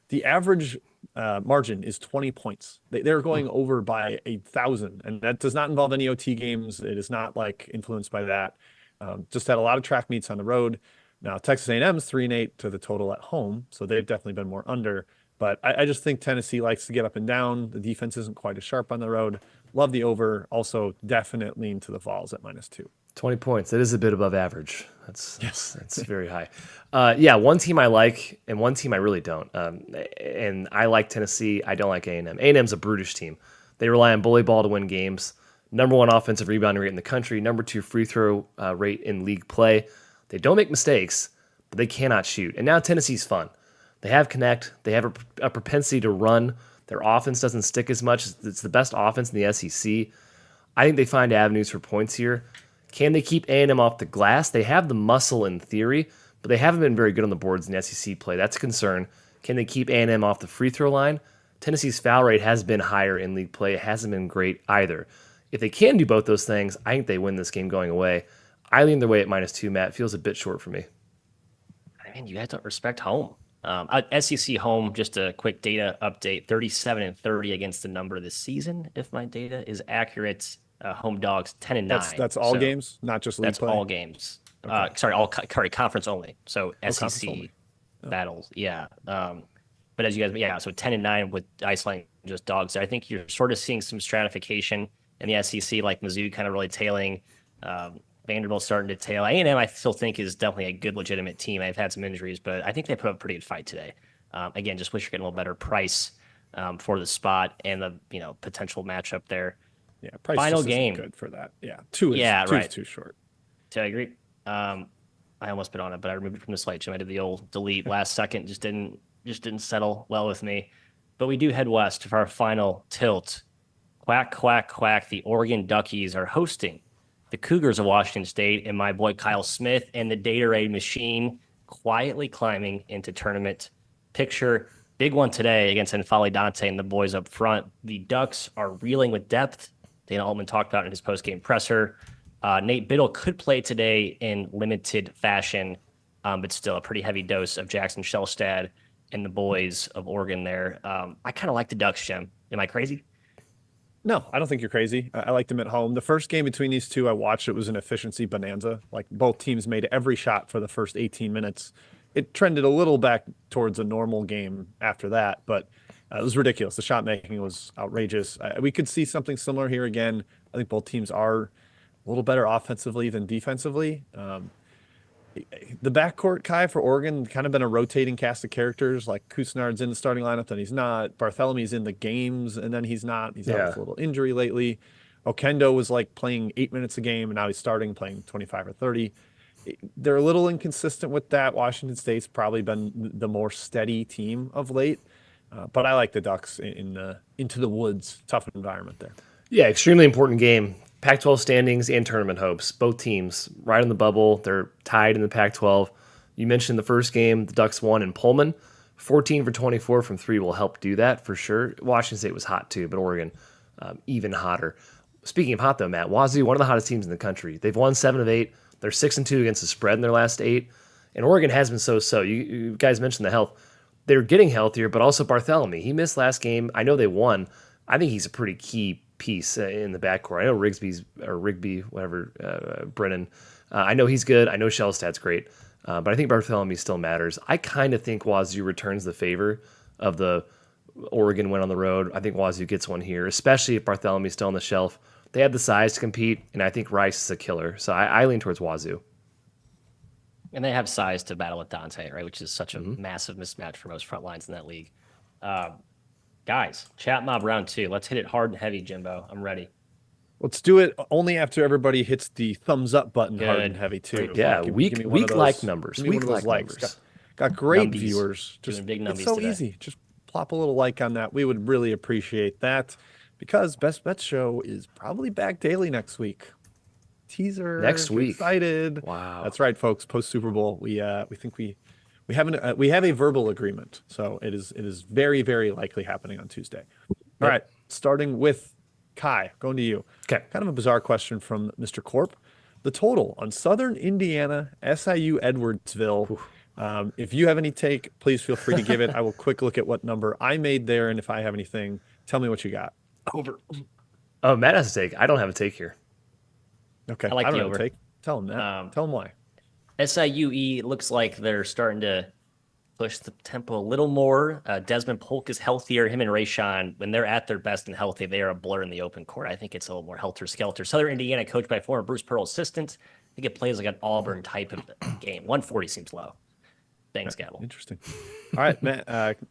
C: The average margin is 20 points. They're going over by 1,000, and that does not involve any OT games. It is not like influenced by that. Just had a lot of track meets on the road. Now Texas A&M's 3-8 to the total at home, so they've definitely been more under. But I just think Tennessee likes to get up and down. The defense isn't quite as sharp on the road. Love the over. Also, definite lean to the Vols at -2.
B: 20 points. That is a bit above average. That's
C: Yes.
B: that's very high. Yeah, one team I like and one team I really don't. And I like Tennessee. I don't like A&M. A&M's a brutish team. They rely on bully ball to win games. Number 1 offensive rebounding rate in the country. Number 2 free throw rate in league play. They don't make mistakes, but they cannot shoot. And now Tennessee's fun. They have connect. They have a propensity to run. Their offense doesn't stick as much. It's the best offense in the SEC. I think they find avenues for points here. Can they keep A&M off the glass? They have the muscle in theory, but they haven't been very good on the boards in the SEC play. That's a concern. Can they keep A&M off the free throw line? Tennessee's foul rate has been higher in league play. It hasn't been great either. If they can do both those things, I think they win this game going away. I lean their way at -2, Matt. It feels a bit short for me.
A: I mean, you guys don't respect home. SEC home, just a quick data update, 37-30 against the number this season, if my data is accurate. Home dogs 10-9.
C: That's all
A: So
C: games, not just league
A: that's
C: play.
A: all games.
C: Okay.
A: Sorry, conference only. So
C: conference
A: SEC
C: only.
A: battles, yeah. But as you guys, yeah, so 10-9 with isolating just dogs. I think you're sort of seeing some stratification in the SEC, like Mizzou kind of really tailing. Vanderbilt starting to tail. A&M, I still think, is definitely a good, legitimate team. They've had some injuries, but I think they put up a pretty good fight today. Again, just wish you're getting a little better price for the spot and the potential matchup there.
C: Yeah, price
A: Final
C: just isn't
A: game.
C: good for that. Yeah, two is
A: right.
C: too short.
A: So I agree. I almost been on it, but I removed it from the slate. So I did the old delete last second. Just didn't settle well with me. But we do head west for our final tilt. Quack, quack, quack. The Oregon Duckies are hosting the Cougars of Washington State, and my boy Kyle Smith and the Gatorade machine quietly climbing into tournament picture. Big one today against N'Faly Dante and the boys up front. The Ducks are reeling with depth. Dana Altman talked about in his post-game presser. Nate Biddle could play today in limited fashion, but still a pretty heavy dose of Jackson Shellstad and the boys of Oregon there. I kind of like the Ducks, Jim. Am I crazy?
C: No, I don't think you're crazy. I like them at home. The first game between these two I watched, it was an efficiency bonanza. Like both teams made every shot for the first 18 minutes. It trended a little back towards a normal game after that, but it was ridiculous. The shot making was outrageous. We could see something similar here again. I think both teams are a little better offensively than defensively. The backcourt, Kai, for Oregon, kind of been a rotating cast of characters. Like Kusnard's in the starting lineup, then he's not. Barthelme's in the games, and then he's not. He's had a little injury lately. Okendo was like playing 8 minutes a game, and now he's starting playing 25 or 30. They're a little inconsistent with that. Washington State's probably been the more steady team of late. But I like the Ducks into the woods. Tough environment there.
B: Yeah, extremely important game. Pac-12 standings and tournament hopes. Both teams right on the bubble. They're tied in the Pac-12. You mentioned the first game, the Ducks won in Pullman. 14 for 24 from 3 will help do that for sure. Washington State was hot too, but Oregon even hotter. Speaking of hot though, Matt, Wazoo, one of the hottest teams in the country. They've won 7 of 8. They're 6-2 against the spread in their last 8. And Oregon has been so-so. You guys mentioned the health. They're getting healthier, but also Barthelemy. He missed last game. I know they won. I think he's a pretty key piece in the backcourt. I know Rigby, Brennan. I know he's good. I know Shellstad's great. But I think Barthelemy still matters. I kind of think Wazoo returns the favor of the Oregon win on the road. I think Wazoo gets one here, especially if Barthelemy's still on the shelf. They have the size to compete, and I think Rice is a killer. So I lean towards Wazoo.
A: And they have size to battle with Dante, right? Which is such a massive mismatch for most front lines in that league. Guys, chat mob round 2. Let's hit it hard and heavy, Jimbo. I'm ready.
C: Let's do it only after everybody hits the thumbs up button hard and heavy too.
B: Yeah,
C: Give me one of
B: week
C: those-
B: like numbers.
C: give me one
B: Week
C: of those
B: like
C: likes.
B: numbers.
C: Got great
A: Numbies.
C: viewers.
A: Doing big
C: It's
A: numbies
C: so
A: today.
C: easy. Just plop a little like on that. We would really appreciate that because Best Bet Show is probably back daily next week. Teaser.
B: Next
C: Get
B: week.
C: excited.
B: Wow.
C: That's right, folks. Post Super Bowl, we think we have a verbal agreement, so it is very very likely happening on Tuesday. All right, starting with Kai, going to you.
B: Okay.
C: Kind of a bizarre question from Mr. Corp. The total on Southern Indiana, SIU Edwardsville. If you have any take, please feel free to give it. I will quick look at what number I made there, and if I have anything, tell me what you got.
A: Over.
B: Oh, Matt has a take. I don't have a take here.
C: Okay,
A: I like
C: don't
A: the
C: have
A: over.
C: a take. Tell him that. Tell him why.
A: SIUE looks like they're starting to push the tempo a little more. Desmond Polk is healthier. Him and Rayshawn, when they're at their best and healthy, they are a blur in the open court. I think it's a little more helter-skelter. Southern Indiana, coached by former Bruce Pearl assistant. I think it plays like an Auburn type of game. 140 seems low. Thanks, Gabble.
C: Interesting. All right, Matt.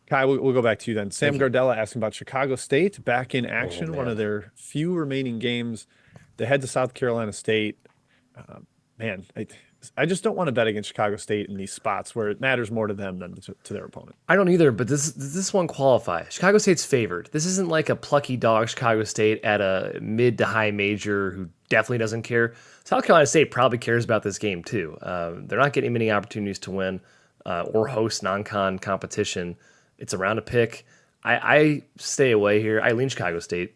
C: Kai, we'll go back to you then. Sam Gardella asking about Chicago State back in action. One of their few remaining games. They head to South Carolina State. Man, I just don't want to bet against Chicago State in these spots where it matters more to them than to their opponent.
B: I don't either, but this one qualifies. Chicago State's favored. This isn't like a plucky dog Chicago State at a mid to high major who definitely doesn't care. South Carolina State probably cares about this game too. They're not getting many opportunities to win or host non-con competition. It's around a pick. I stay away here. I lean Chicago State.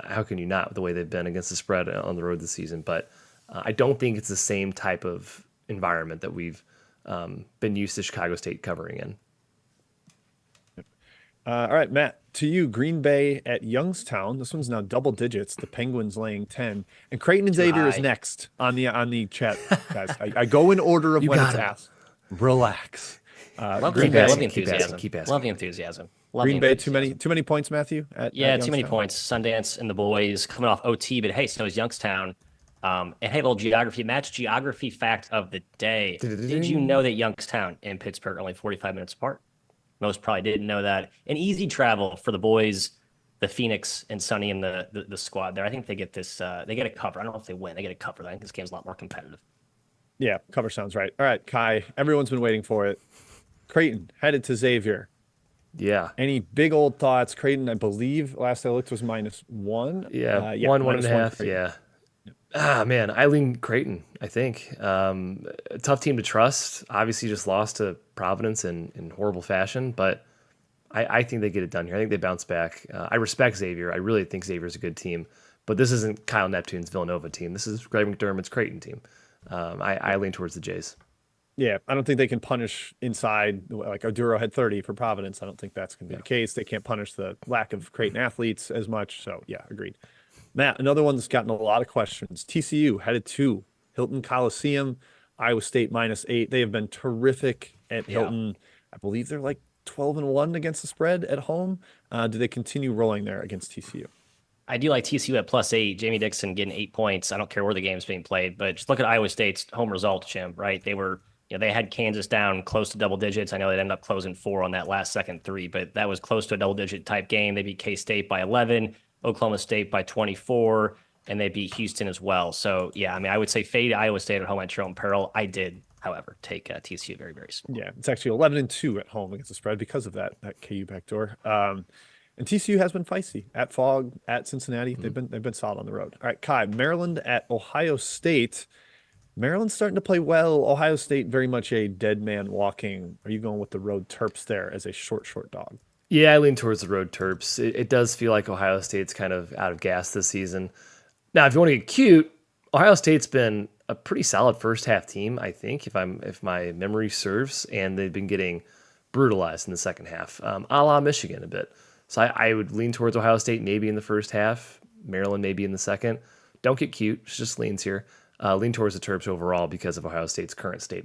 B: How can you not with the way they've been against the spread on the road this season? But I don't think it's the same type of environment that we've been used to Chicago State covering in.
C: All right, Matt, to you, Green Bay at Youngstown. This one's now double digits. The Penguins laying 10. And Creighton and Xavier is next on the chat, guys. I go in order of when it's asked. Relax.
A: Green Bay. Love the
B: Keep
A: enthusiasm.
B: asking.
A: Love the enthusiasm. Love
C: Green
A: the
C: Bay,
A: enthusiasm.
C: too many points, Matthew?
A: Yeah, too many points. Sundance and the boys coming off OT, but hey, so is Youngstown. And hey, a little geography match. Geography fact of the day. Did you know that Youngstown and Pittsburgh are only 45 minutes apart? Most probably didn't know that. An easy travel for the boys, the Phoenix and Sonny and the squad there. I think they get this. They get a cover. I don't know if they win. They get a cover. I think this game's a lot more competitive.
C: Yeah, cover sounds right. All right, Kai. Everyone's been waiting for it. Creighton headed to Xavier.
B: Yeah.
C: Any big old thoughts? Creighton, I believe, last I looked was -1.
B: Yeah,
C: -1
B: 1.5.
C: Creighton.
B: Yeah. Ah, man, I lean Creighton, I think. A tough team to trust. Obviously, just lost to Providence in horrible fashion, but I think they get it done here. I think they bounce back. I respect Xavier. I really think Xavier's a good team, but this isn't Kyle Neptune's Villanova team. This is Greg McDermott's Creighton team. I lean towards the Jays.
C: Yeah, I don't think they can punish inside. Like Oduro had 30 for Providence. I don't think that's going to be the case. They can't punish the lack of Creighton athletes as much. So, yeah, agreed. Matt, another one that's gotten a lot of questions. TCU headed to Hilton Coliseum, Iowa State -8. They have been terrific at Hilton. I believe they're like 12-1 against the spread at home. Do they continue rolling there against TCU?
A: I do like TCU at +8. Jamie Dixon getting 8 points. I don't care where the game's being played, but just look at Iowa State's home result, Jim, right? They were, they had Kansas down close to double digits. I know they ended up closing 4 on that last second 3, but that was close to a double-digit type game. They beat K-State by 11, Oklahoma State by 24, and they beat Houston as well. So, yeah, I mean, I would say fade Iowa State at home at your own peril. I did, however, take TCU very, very small.
C: Yeah, it's actually 11-2 at home against the spread because of that KU backdoor. And TCU has been feisty at Fog, at Cincinnati. They've been solid on the road. All right, Kai, Maryland at Ohio State. Maryland's starting to play well. Ohio State very much a dead man walking. Are you going with the road Terps there as a short dog?
B: Yeah, I lean towards the road Terps. It does feel like Ohio State's kind of out of gas this season. Now, if you want to get cute, Ohio State's been a pretty solid first half team, I think, if my memory serves, and they've been getting brutalized in the second half, a la Michigan a bit. So I would lean towards Ohio State maybe in the first half, Maryland maybe in the second. Don't get cute, it's just leans here. Lean towards the Terps overall because of Ohio State's current state.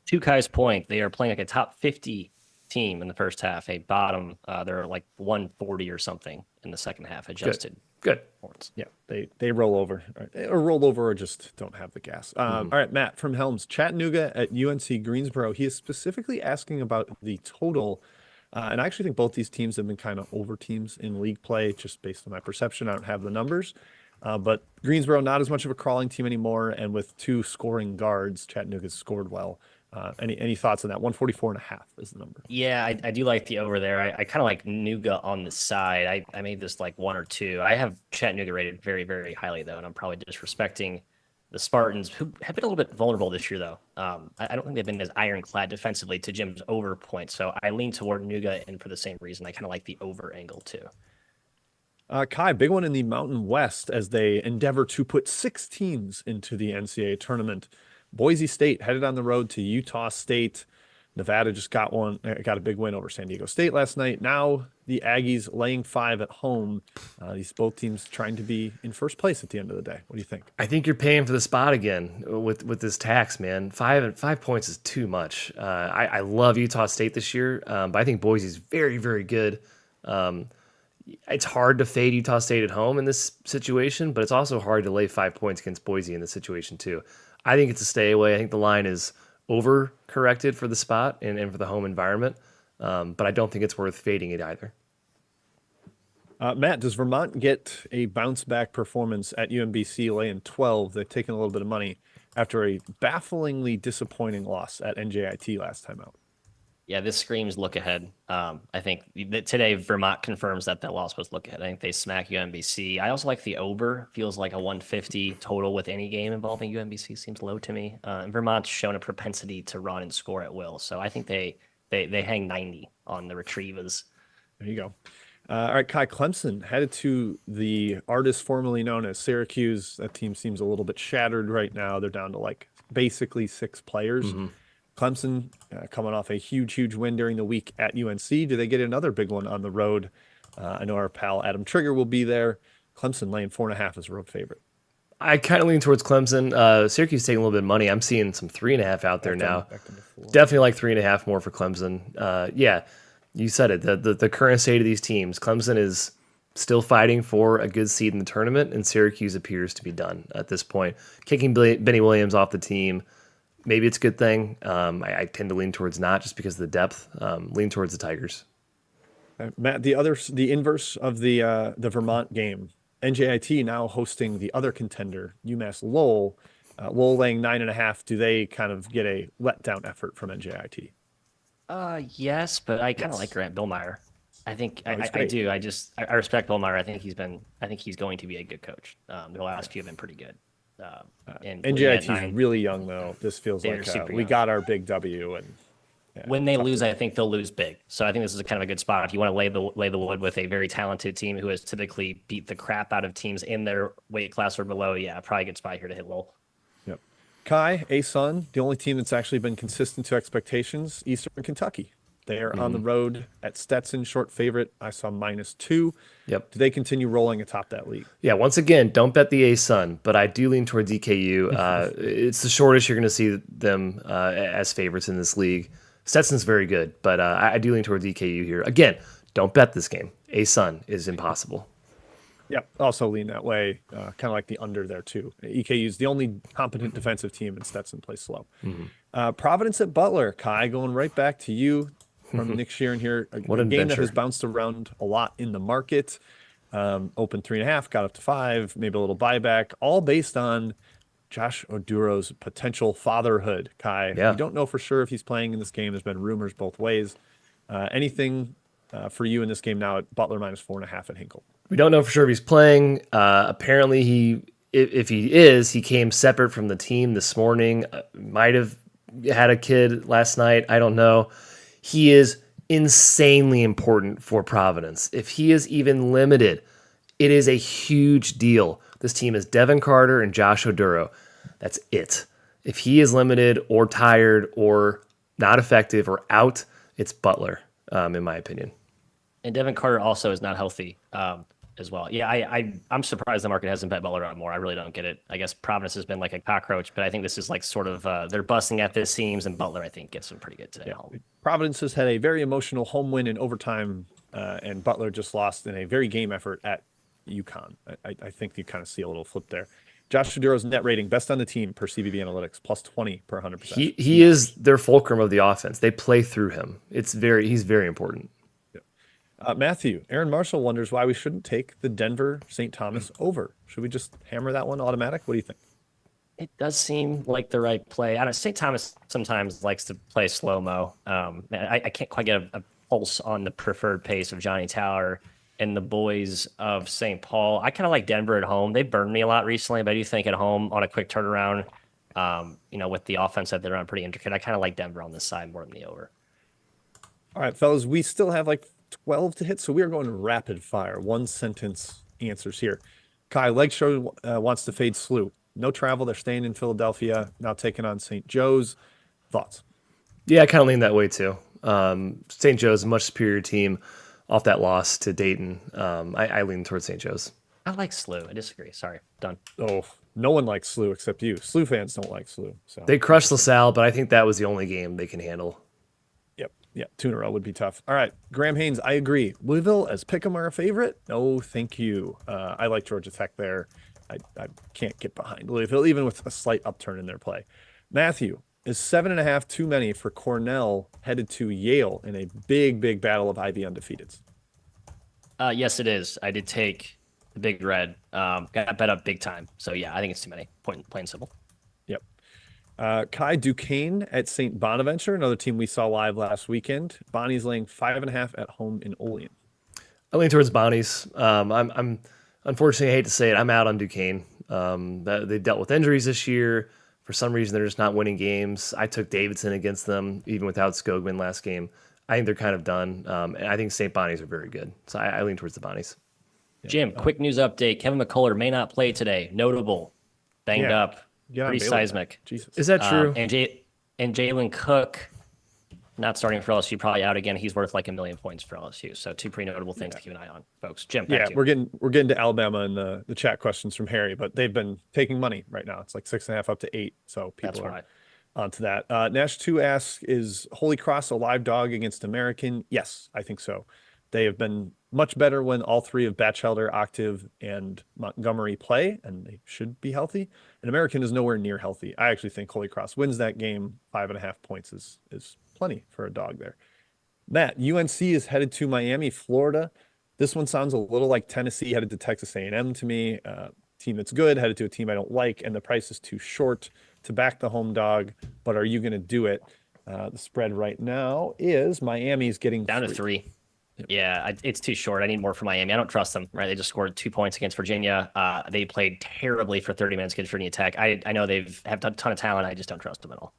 A: To Kai's point, they are playing like a top 50 team in the first half, a bottom. They're like 140 or something in the second half, adjusted.
B: Good.
A: Points.
C: Yeah, they roll over, or roll over, or just don't have the gas. All right, Matt from Helms, Chattanooga at UNC Greensboro. He is specifically asking about the total. And I actually think both these teams have been kind of over teams in league play, just based on my perception. I don't have the numbers. But Greensboro, not as much of a crawling team anymore. And with 2 scoring guards, Chattanooga's scored well. Any thoughts on that? 144.5 is the number.
A: Yeah, I do like the over there. I kind of like Nuga on the side. I made this like 1 or 2. I have Chattanooga rated very, very highly though, and I'm probably disrespecting the Spartans, who have been a little bit vulnerable this year though. I don't think they've been as ironclad defensively to Jim's over point. So I lean toward Nuga, and for the same reason, I kind of like the over angle too.
C: Kai, big one in the Mountain West as they endeavor to put 6 teams into the NCAA tournament. Boise State headed on the road to Utah State. Nevada just got a big win over San Diego State last night. Now the Aggies laying 5 at home. These both teams trying to be in first place at the end of the day. What do you think?
B: I think you're paying for the spot again with this tax, man. 5 points is too much. I love Utah State this year, but I think Boise's very, very good. It's hard to fade Utah State at home in this situation, but it's also hard to lay 5 points against Boise in this situation too. I think it's a stay away. I think the line is over corrected for the spot and for the home environment, but I don't think it's worth fading it either.
C: Matt, does Vermont get a bounce back performance at UMBC laying 12? They've taken a little bit of money after a bafflingly disappointing loss at NJIT last time out.
A: Yeah, this screams look ahead. I think that today Vermont confirms that loss was look ahead. I think they smack UMBC. I also like the over. Feels like a 150 total with any game involving UMBC seems low to me. And Vermont's shown a propensity to run and score at will, so I think they hang 90 on the Retrievers.
C: There you go. All right, Kai, Clemson headed to the artist formerly known as Syracuse. That team seems a little bit shattered right now. They're down to like basically 6 players.
B: Mm-hmm.
C: Clemson coming off a huge win during the week at UNC. Do they get another big one on the road? I know our pal Adam Trigger will be there. Clemson laying 4.5 as a road favorite.
B: I kind of lean towards Clemson. Syracuse taking a little bit of money. I'm seeing some 3.5 out there now. Definitely like 3.5 more for Clemson. Yeah, you said it. The current state of these teams, Clemson is still fighting for a good seed in the tournament, and Syracuse appears to be done at this point. Kicking Benny Williams off the team, maybe it's a good thing. I tend to lean towards not just because of the depth. Lean towards the Tigers.
C: Matt, the inverse of the Vermont game, NJIT now hosting the other contender, UMass Lowell. Lowell laying 9.5. Do they kind of get a letdown effort from NJIT?
A: Yes, but I kind of like Grant Billmeyer. I think I do. I respect Billmeyer. I think he's going to be a good coach. The last few have been pretty good. And
C: NJIT is really young though. This feels like we
A: young.
C: got our big W, and
A: when they lose, I think they'll lose big. So I think this is kind of a good spot if you want to lay the wood with a very talented team who has typically beat the crap out of teams in their weight class or below. Yeah, probably a good spot here to hit Lowell.
C: Yep. Kai, A-Sun, the only team that's actually been consistent to expectations, Eastern Kentucky. They are on the road at Stetson, short favorite. I saw -2.
B: Yep.
C: Do they continue rolling atop that league?
B: Yeah, once again, don't bet the A-Sun, but I do lean towards EKU. It's the shortest you're going to see them as favorites in this league. Stetson's very good, but I do lean towards EKU here. Again, don't bet this game. A-Sun is impossible.
C: Yep, also lean that way, kind of like the under there too. EKU is the only competent defensive team, and Stetson plays slow. Providence at Butler. Kai, going right back to you from Nick Sheeran here. A game that has bounced around a lot in the market. Opened 3.5, got up to 5, maybe a little buyback, all based on Josh Oduro's potential fatherhood. Kai,
B: Yeah.
C: we don't know for sure if he's playing in this game. There's been rumors both ways. Anything for you in this game now at Butler -4.5 at Hinkle?
B: We don't know for sure if he's playing. Apparently, if he is, he came separate from the team this morning. Might have had a kid last night. I don't know. He is insanely important for Providence. If he is even limited, it is a huge deal. This team is Devin Carter and Josh Oduro. That's it. If he is limited or tired or not effective or out, it's Butler, in my opinion.
A: And Devin Carter also is not healthy as well. Yeah, I'm surprised the market hasn't bet Butler on more. I really don't get it. I guess Providence has been like a cockroach, but I think this is like sort of they're busting at the seams, and Butler, I think, gets them pretty good today.
C: Yeah. Providence has had a very emotional home win in overtime, and Butler just lost in a very game effort at UConn. I think you kind of see a little flip there. Josh Oduro's net rating, best on the team per CBB Analytics, +20 per 100%.
B: He is their fulcrum of the offense. They play through him. He's very important.
C: Matthew, Aaron Marshall wonders why we shouldn't take the Denver St. Thomas over. Should we just hammer that one automatic? What do you think?
A: It does seem like the right play. I know St. Thomas sometimes likes to play slow-mo. I can't quite get a pulse on the preferred pace of Johnny Tower and the boys of St. Paul. I kind of like Denver at home. They burned me a lot recently, but I do think at home on a quick turnaround, with the offense that they're on pretty intricate, I kind of like Denver on this side more than the over.
C: All right, fellas, we still have like 12 to hit, so we are going rapid fire, one sentence answers here. Kai, Legstro wants to fade SLU. No travel. They're staying in Philadelphia, now taking on St. Joe's. Thoughts?
B: Yeah, I kind of lean that way too. St. Joe's a much superior team off that loss to Dayton. I lean towards St. Joe's.
A: I like SLU. I disagree. Sorry. Done.
C: Oh, no one likes SLU except you. SLU fans don't like SLU. So
B: They crushed LaSalle, but I think that was the only game they can handle.
C: Yep. Yeah. 2 in a row would be tough. All right. Graham Haynes, I agree. Louisville as Pick'em are a favorite. No, thank you. I like Georgia Tech there. I can't get behind Louisville, even with a slight upturn in their play. Matthew, is 7.5 too many for Cornell headed to Yale in a big, big battle of Ivy undefeateds?
A: Yes, it is. I did take the Big Red. Got bet up big time. So yeah, I think it's too many. Plain and simple.
C: Yep. Kai Duquesne at St. Bonaventure, another team we saw live last weekend. Bonnie's laying 5.5 at home in Olean.
B: I lean towards Bonnie's. I'm unfortunately, I hate to say it, I'm out on Duquesne. They dealt with injuries this year. For some reason, they're just not winning games. I took Davidson against them, even without Skogman last game. I think they're kind of done. And I think St. Bonnie's are very good. So I lean towards the Bonnies.
A: Jim, quick news update. Kevin McCullough may not play today. Notable. Banged up. Pretty seismic.
C: Jesus.
B: Is that true?
A: And Jalen Cook, not starting for LSU, probably out again. He's worth like 1 million points for LSU. So 2 pretty notable things to keep an eye on, folks. Jim, back to you.
C: we're getting to Alabama and the chat questions from Harry, but they've been taking money right now. It's like 6.5 up to 8. So people are onto that. Nash 2 asks, is Holy Cross a live dog against American? Yes, I think so. They have been much better when all 3 of Batchelder, Octave, and Montgomery play, and they should be healthy. And American is nowhere near healthy. I actually think Holy Cross wins that game. 5.5 points is plenty for a dog there. Matt, UNC is headed to Miami, Florida. This one sounds a little like Tennessee headed to Texas A&M to me. Team that's good headed to a team I don't like, and the price is too short to back the home dog. But are you going to do it? The spread right now is Miami's getting
A: down to 3. Yeah, it's too short. I need more for Miami. I don't trust them, right? They just scored 2 points against Virginia. They played terribly for 30 minutes against Virginia Tech. I know they've have a ton of talent. I just don't trust them at all.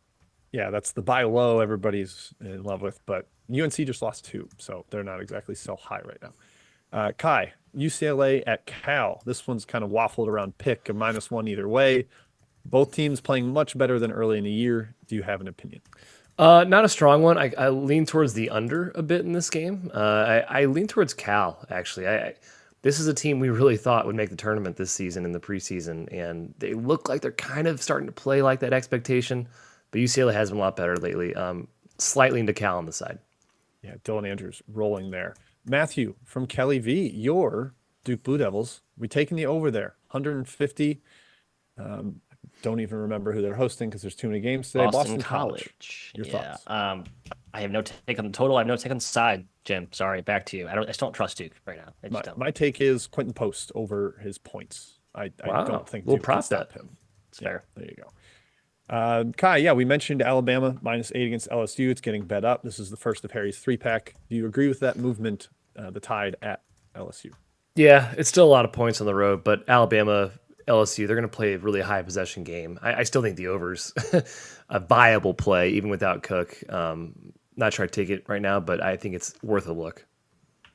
C: Yeah, that's the buy low everybody's in love with, but UNC just lost 2, so they're not exactly so high right now. Kai, UCLA at Cal. This one's kind of waffled around pick, a -1 either way. Both teams playing much better than early in the year. Do you have an opinion?
B: Not a strong one. I lean towards the under a bit in this game. I lean towards Cal, actually. This is a team we really thought would make the tournament this season in the preseason, and they look like they're kind of starting to play like that expectation, but UCLA has been a lot better lately. Slightly into Cal on the side.
C: Yeah, Dylan Andrews rolling there. Matthew from Kelly V, your Duke Blue Devils. We taking the over there, 150. Don't even remember who they're hosting because there's too many games today.
A: Boston College.
C: Your thoughts?
A: I have no take on the total. I have no take on the side, Jim. Sorry, back to you. I just don't trust Duke right now.
C: My take is Quentin Post over his points. I don't think Duke can stop him.
A: It's fair.
C: There you go. Kai, we mentioned Alabama -8 against LSU. It's getting bet up. This is the first of Harry's 3-pack. Do you agree with that movement, the Tide at LSU?
B: Yeah, it's still a lot of points on the road, but Alabama, LSU, they're going to play a really high possession game. I still think the over's a viable play, even without Cook. Not sure I'd take it right now, but I think it's worth a look.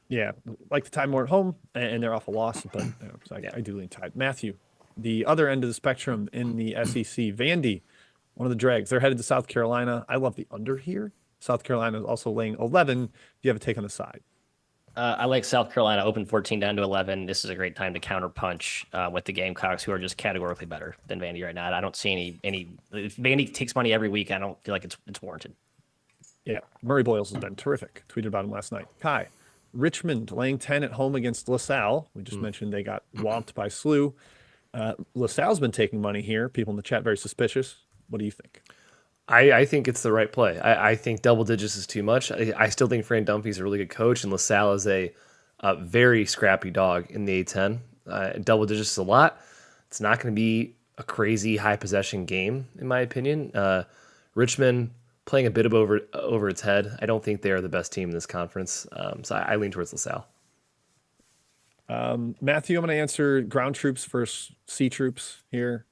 C: Yeah, like the Tide more at home, and they're off a loss, but I do lean Tide. Matthew, the other end of the spectrum in the SEC, Vandy, one of the dregs. They're headed to South Carolina. I love the under here. South Carolina is also laying 11. Do you have a take on the side?
A: I like South Carolina, open 14 down to 11. This is a great time to counterpunch with the Gamecocks, who are just categorically better than Vandy right now. I don't see any. If Vandy takes money every week, I don't feel like it's warranted.
C: Yeah, Murray Boyles has been terrific. Tweeted about him last night. Kai, Richmond laying 10 at home against LaSalle. We just mentioned they got whomped by SLU. LaSalle's been taking money here. People in the chat very suspicious. What do you think?
B: I think it's the right play. I think double digits is too much. I still think Fran Dunphy's a really good coach, and LaSalle is a very scrappy dog in the A10. Double digits is a lot. It's not going to be a crazy high possession game, in my opinion. Richmond playing a bit of over its head. I don't think they are the best team in this conference, so I lean towards LaSalle.
C: Matthew, I'm going to answer ground troops versus sea troops here.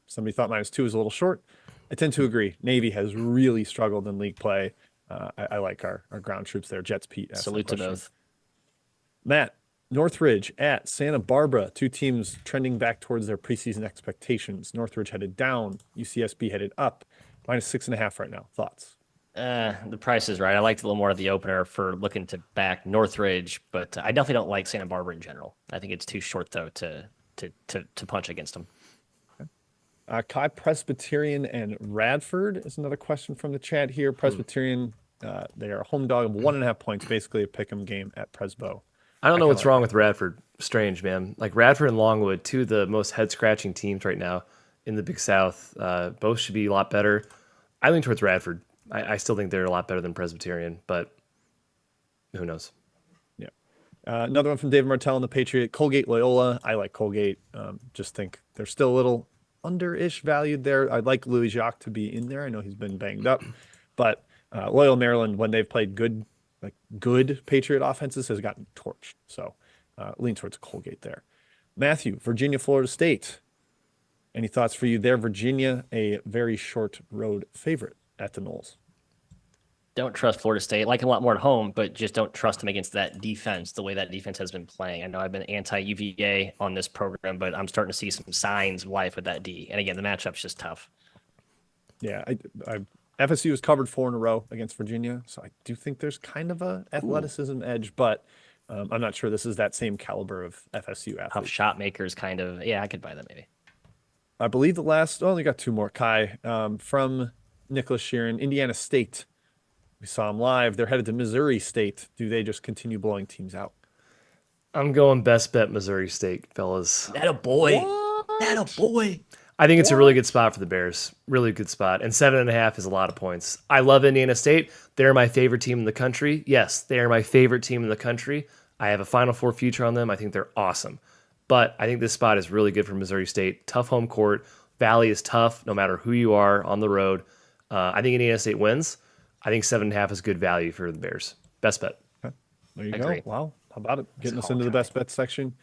C: Somebody thought -2 is a little short. I tend to agree. Navy has really struggled in league play. I like our ground troops there. Jets Pete asked that
A: Salute to
C: question.
A: both.
C: Matt, Northridge at Santa Barbara, two teams trending back towards their preseason expectations. Northridge headed down, UCSB headed up. -6.5 right now. Thoughts?
A: The price is right. I liked a little more of the opener for looking to back Northridge, but I definitely don't like Santa Barbara in general. I think it's too short though to punch against them.
C: Kai, Presbyterian and Radford is another question from the chat here. Presbyterian, they are a home dog of 1.5 points, basically a pick'em game at Presbo.
B: I don't know what's wrong with Radford. Strange, man. Like Radford and Longwood, two of the most head-scratching teams right now in the Big South. Both should be a lot better. I lean towards Radford. I still think they're a lot better than Presbyterian, but who knows?
C: Yeah. Another one from David Martell and the Patriot. Colgate Loyola. I like Colgate. Just think they're still a little under-ish valued there. I'd like Louis Jacques to be in there. I know he's been banged up, but Loyola Maryland, when they've played good Patriot offenses, has gotten torched. So lean towards Colgate there. Matthew, Virginia, Florida State. Any thoughts for you there? Virginia, a very short road favorite at the Knolls.
A: Don't trust Florida State. Like a lot more at home, but just don't trust them against that defense, the way that defense has been playing. I know I've been anti-UVA on this program, but I'm starting to see some signs of life with that D. And again, the matchup's just tough.
C: Yeah, FSU has covered 4 in a row against Virginia, so I do think there's kind of a athleticism edge, but I'm not sure this is that same caliber of FSU athlete.
A: Tough shot makers, kind of. Yeah, I could buy that maybe.
C: I believe the last, only got 2 more. Kai, from Nicholas Sheeran, Indiana State. We saw them live. They're headed to Missouri State. Do they just continue blowing teams out?
B: I'm going best bet Missouri State, fellas.
A: That a boy. That a boy.
B: I think it's a really good spot for the Bears. Really good spot. And 7.5 is a lot of points. I love Indiana State. They're my favorite team in the country. Yes, they are my favorite team in the country. I have a Final Four future on them. I think they're awesome. But I think this spot is really good for Missouri State. Tough home court. Valley is tough no matter who you are on the road. I think Indiana State wins. I think 7.5 is good value for the Bears. Best bet.
C: Okay. There you
A: Agree.
C: go. Wow. How about it? Getting us into the best bet section.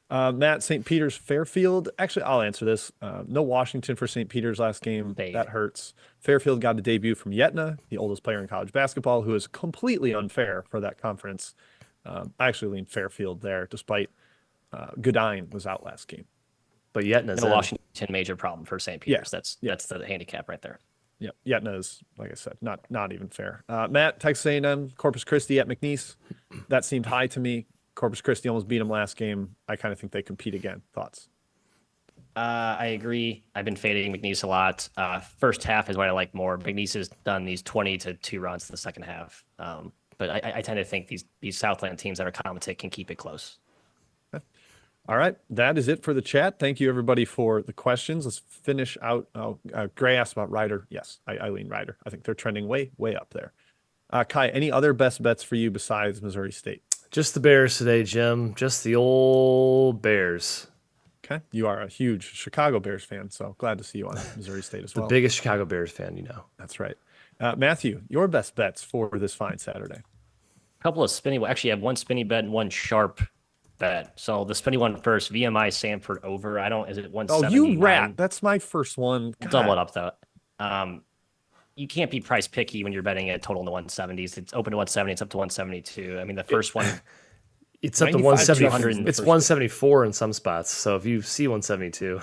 C: Matt, St. Peter's, Fairfield. Actually, I'll answer this. No Washington for St. Peter's last game.
A: Fade.
C: That hurts. Fairfield got a debut from Yetna, the oldest player in college basketball, who is completely unfair for that conference. I actually lean Fairfield there, despite Goodine was out last game.
B: But Yetna's
A: No Washington major problem for St. Peter's.
C: Yeah.
A: That's the handicap right there.
C: Yeah, Yetna is, like I said, not even fair. Matt, Texas A&M, Corpus Christi at McNeese. That seemed high to me. Corpus Christi almost beat them last game. I kind of think they compete again. Thoughts?
A: I agree. I've been fading McNeese a lot. First half is what I like more. McNeese has done these 20-2 runs in the second half. But I tend to think these Southland teams that are competent can keep it close.
C: All right, that is it for the chat. Thank you, everybody, for the questions. Let's finish out. Gray asked about Ryder. Yes, I lean Ryder. I think they're trending way up there. Kai, any other best bets for you besides Missouri State?
B: Just the Bears today, Jim. Just the old Bears.
C: Okay, you are a huge Chicago Bears fan, so glad to see you on Missouri State as well.
B: The biggest Chicago Bears fan, you know.
C: That's right. Matthew, your best bets for this fine Saturday?
A: A couple of spinny. Actually, I have one spinny bet and one sharp bet. So the spinny one first. VMI Sanford over. Is it 179?
C: Oh, you rat! That's my first one.
A: We'll double it up though. You can't be price picky when you're betting a total in the 170s. It's open to 170. It's up to 172. I mean, the first one.
B: It's up to 170. It's 174 in some spots. So if you see 172.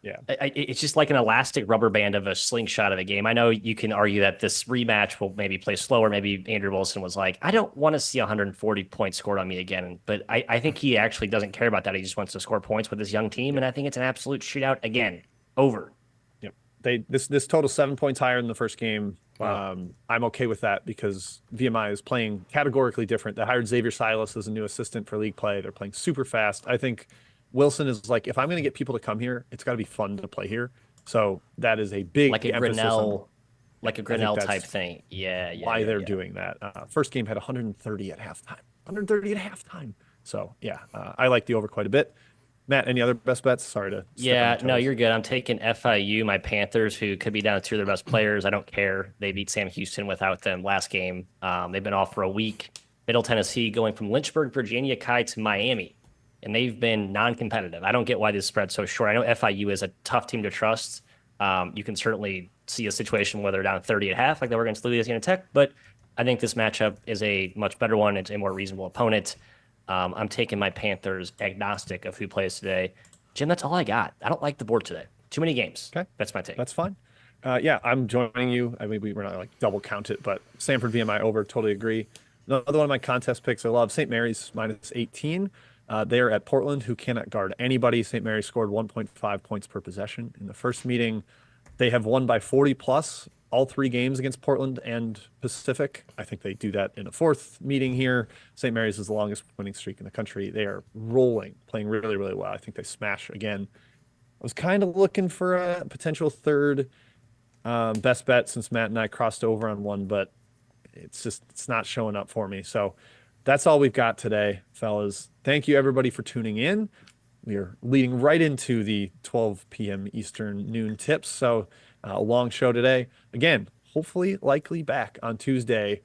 C: Yeah.
A: It's just like an elastic rubber band of a slingshot of a game. I know you can argue that this rematch will maybe play slower. Maybe Andrew Wilson was like, I don't want to see 140 points scored on me again. But I think he actually doesn't care about that. He just wants to score points with his young team. And I think it's an absolute shootout again. Over.
C: Yep. This total 7 points higher than the first game.
B: Wow.
C: I'm okay with that because VMI is playing categorically different. They hired Xavier Silas as a new assistant for league play. They're playing super fast. I think Wilson is like, if I'm going to get people to come here, it's got to be fun to play here. So that is a big
A: like a Grinnell, type thing. Yeah.
C: Why they're doing that. First game had 130 at halftime. 130 at halftime. So yeah, I like the over quite a bit. Matt, any other best bets? Sorry to step on
A: Yeah,
C: your
A: no,
C: toes.
A: you're good. I'm taking FIU, my Panthers, who could be down to two of their best players. I don't care. They beat Sam Houston without them last game. They've been off for a week. Middle Tennessee going from Lynchburg, Virginia, Kai to Miami, and they've been non-competitive. I don't get why this spread's so short. I know FIU is a tough team to trust. You can certainly see a situation where they're down 30 at half, like they were against Louisiana Tech, but I think this matchup is a much better one. It's a more reasonable opponent. I'm taking my Panthers agnostic of who plays today. Jim, that's all I got. I don't like the board today. Too many games.
C: Okay.
A: That's my take.
C: That's fine. Yeah, I'm joining you. I mean, we were not like double count it, but Stanford VMI over, totally agree. Another one of my contest picks I love, St. Mary's minus 18. They are at Portland, who cannot guard anybody. St. Mary's scored 1.5 points per possession in the first meeting. They have won by 40 plus all 3 games against Portland and Pacific. I think they do that in a 4th meeting here. St. Mary's is the longest winning streak in the country. They are rolling, playing really, really well. I think they smash again. I was kind of looking for a potential third best bet since Matt and I crossed over on one, but it's not showing up for me. So that's all we've got today, fellas. Thank you everybody for tuning in. We are leading right into the 12 p.m. Eastern noon tips. So a long show today. Again, hopefully, likely back on Tuesday.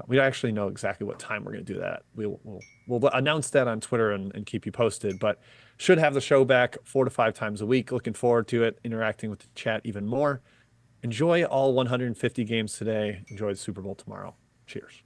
C: We actually know exactly what time we're going to do that. We'll announce that on Twitter and keep you posted. But should have the show back 4 to 5 times a week. Looking forward to it, interacting with the chat even more. Enjoy all 150 games today. Enjoy the Super Bowl tomorrow. Cheers.